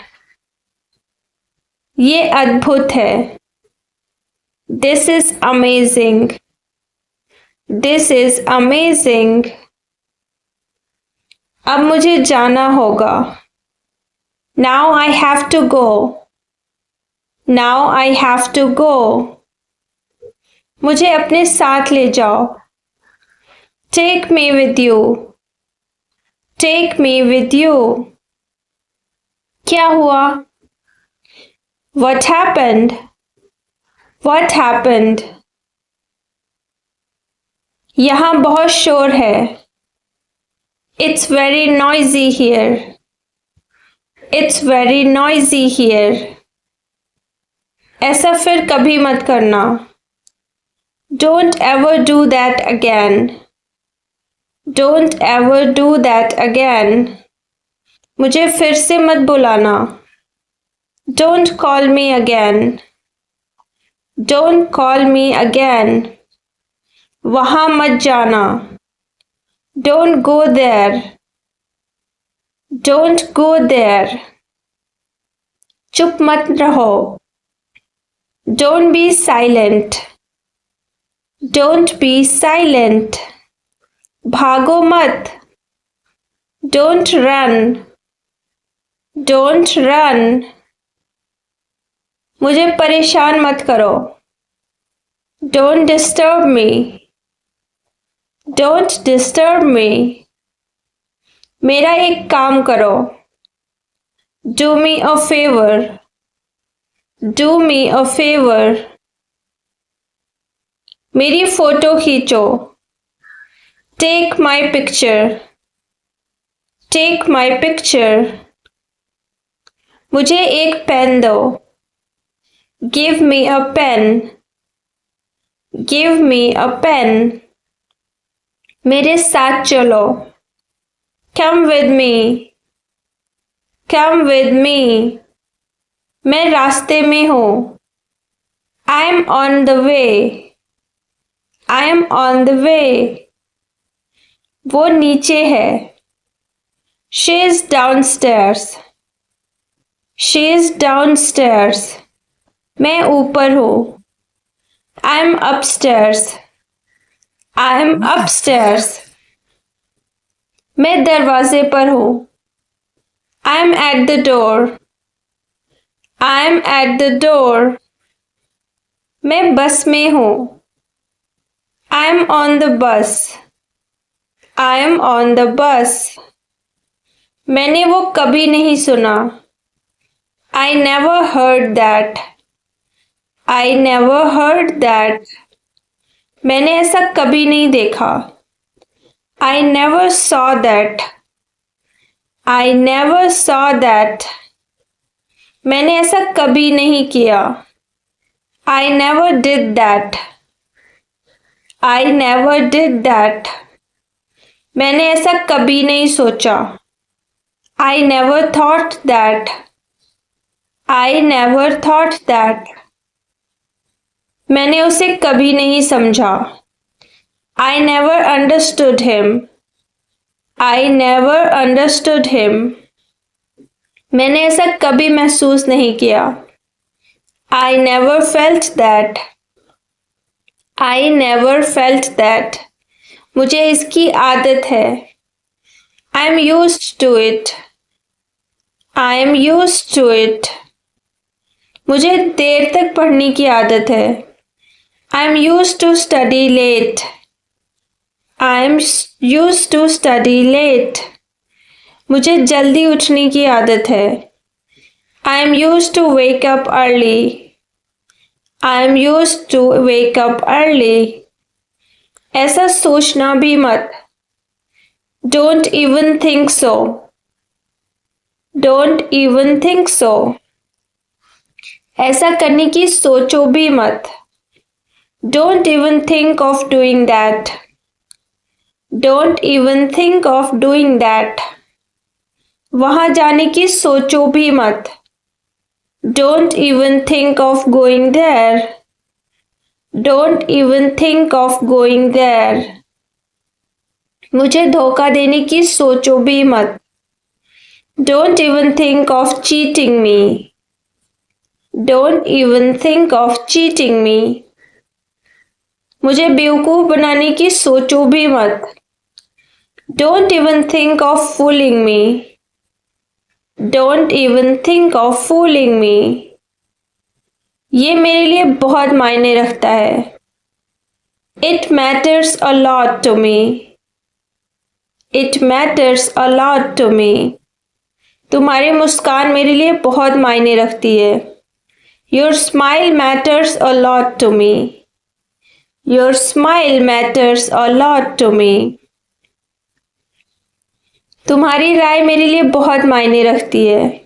ये अद्भुत है. This is amazing. This is amazing. अब मुझे जाना होगा. Now I have to go. Now I have to go. मुझे अपने साथ ले जाओ. Take me with you. Take me with you. क्या हुआ? What happened? What happened? यहाँ बहुत शोर है. It's very noisy here. It's very noisy here. ऐसा फिर कभी मत करना. Don't ever do that again. Don't ever do that again. मुझे फिर से मत बुलाना. Don't call me again. Don't call me again. वहाँ मत जाना. Don't go there. Don't go there. चुप मत रहो. Don't be silent. Don't be silent. भागो मत. Don't run. Don't run. मुझे परेशान मत करो. Don't disturb me. Don't disturb me. मेरा एक काम करो. Do me a favor. Do me a favor. मेरी फोटो खींचो. Take my picture. Take my picture. मुझे एक पेन दो. Give me a pen. Give me a pen. मेरे साथ चलो. Come with me. Come with me. मैं रास्ते में हूँ. I am on the way. I am on the way. वो नीचे है. She is downstairs. She is downstairs. मैं ऊपर हूँ. I am upstairs. I am upstairs. मैं दरवाजे पर हूँ. I am at the door. I am at the door. मैं बस में हूँ. I am on the bus. I am on the bus. मैंने वो कभी नहीं सुना. I never heard that. I never heard that. मैंने ऐसा कभी नहीं देखा. I never saw that. I never saw that. मैंने ऐसा कभी नहीं किया. I never did that. I never did that. मैंने ऐसा कभी नहीं सोचा. I never thought that. I never thought that. मैंने उसे कभी नहीं समझा. I never understood him. I never understood him. मैंने ऐसा कभी महसूस नहीं किया. I never felt that. I never felt that. मुझे इसकी आदत है. I am used to it. I am used to it. मुझे देर तक पढ़ने की आदत है. I am used to study late. I am used to study late. मुझे जल्दी उठने की आदत है. I am used to wake up early. I am used to wake up early. ऐसा सोचना भी मत. Don't even think so. Don't even think so. ऐसा करने की सोचो भी मत. Don't even think of doing that. Don't even think of doing that. वहां जाने की सोचो भी मत. Don't even think of going there. Don't even think of going there. मुझे धोखा देने की सोचो भी मत. Don't even think of cheating me. Don't even think of cheating me. मुझे बेवकूफ बनाने की सोचो भी मत. Don't even think of fooling me. Don't even think of fooling me. ये मेरे लिए बहुत मायने रखता है. It matters a lot to me. It matters a lot to me. तुम्हारी मुस्कान मेरे लिए बहुत मायने रखती है. Your smile matters a lot to me. Your smile matters a lot to me. तुम्हारी राय मेरे लिए बहुत मायने रखती है.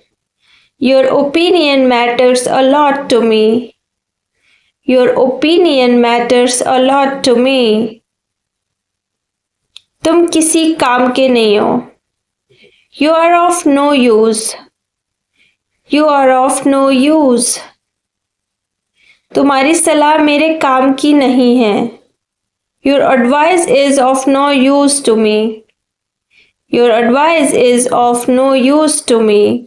Your opinion matters a lot to me. Your opinion matters a lot to me. तुम किसी काम के नहीं हो. You are of no use. You are of no use. तुम्हारी सलाह मेरे काम की नहीं है. Your advice is of no use to me. Your advice is of no use to me.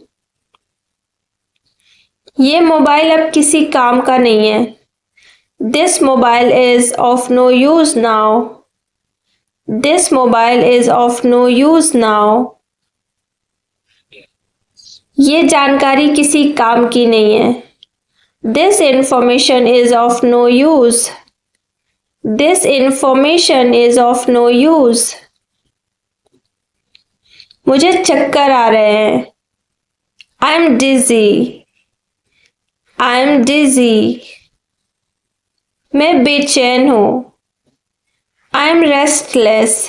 ये मोबाइल अब किसी काम का नहीं है. This mobile is of no use now. This mobile is of no use now. ये जानकारी किसी काम की नहीं है. This information is of no use. This information is of no use. मुझे चक्कर आ रहे हैं. I'm dizzy. I'm dizzy. मैं बेचैन हूँ. I'm restless.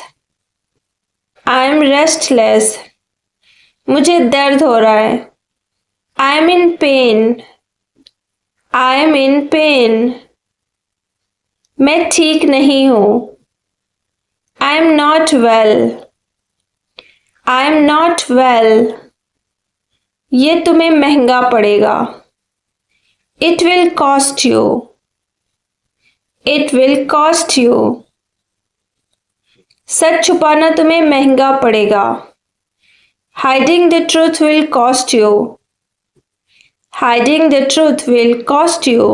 I'm restless. मुझे दर्द हो रहा है. I'm in pain. I'm in pain. मैं ठीक नहीं हूँ. I'm not well. I'm not well. ये तुम्हें महंगा पड़ेगा. It will cost you. It will cost you. सच छुपाना तुम्हें महंगा पड़ेगा. Hiding the truth will cost you. Hiding the truth will cost you.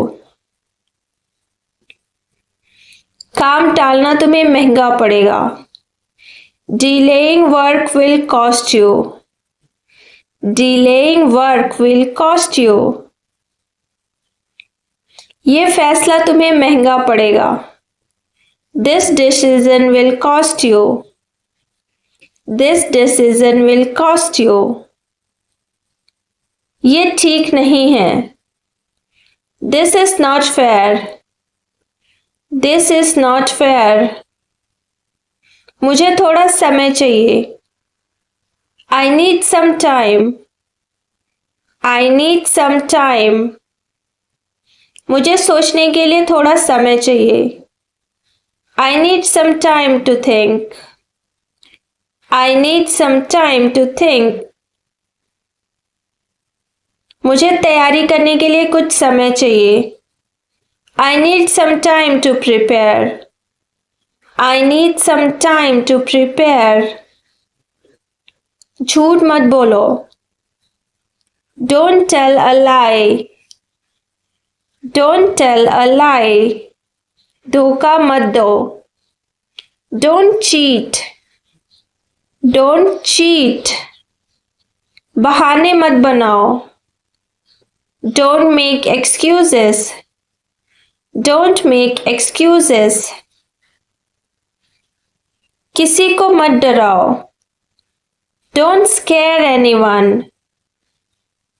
काम टालना तुम्हें महंगा पड़ेगा. Delaying work will cost you. Delaying work will cost you. ये फैसला तुम्हें महंगा पड़ेगा. This decision will cost you. This decision will cost you. ये ठीक नहीं है. This is not fair. This is not fair. मुझे थोड़ा समय चाहिए. I need some time. I need some time. मुझे सोचने के लिए थोड़ा समय चाहिए. I need some time to think. I need some time to think. मुझे तैयारी करने के लिए कुछ समय चाहिए. I need some time to prepare. I need some time to prepare. झूठ मत बोलो. Don't tell a lie. Don't tell a lie. धोखा मत दो. Don't cheat. Don't cheat. बहाने मत बनाओ. Don't make excuses. Don't make excuses. किसी को मत डराओ. Don't scare anyone.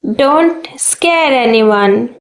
Don't scare anyone.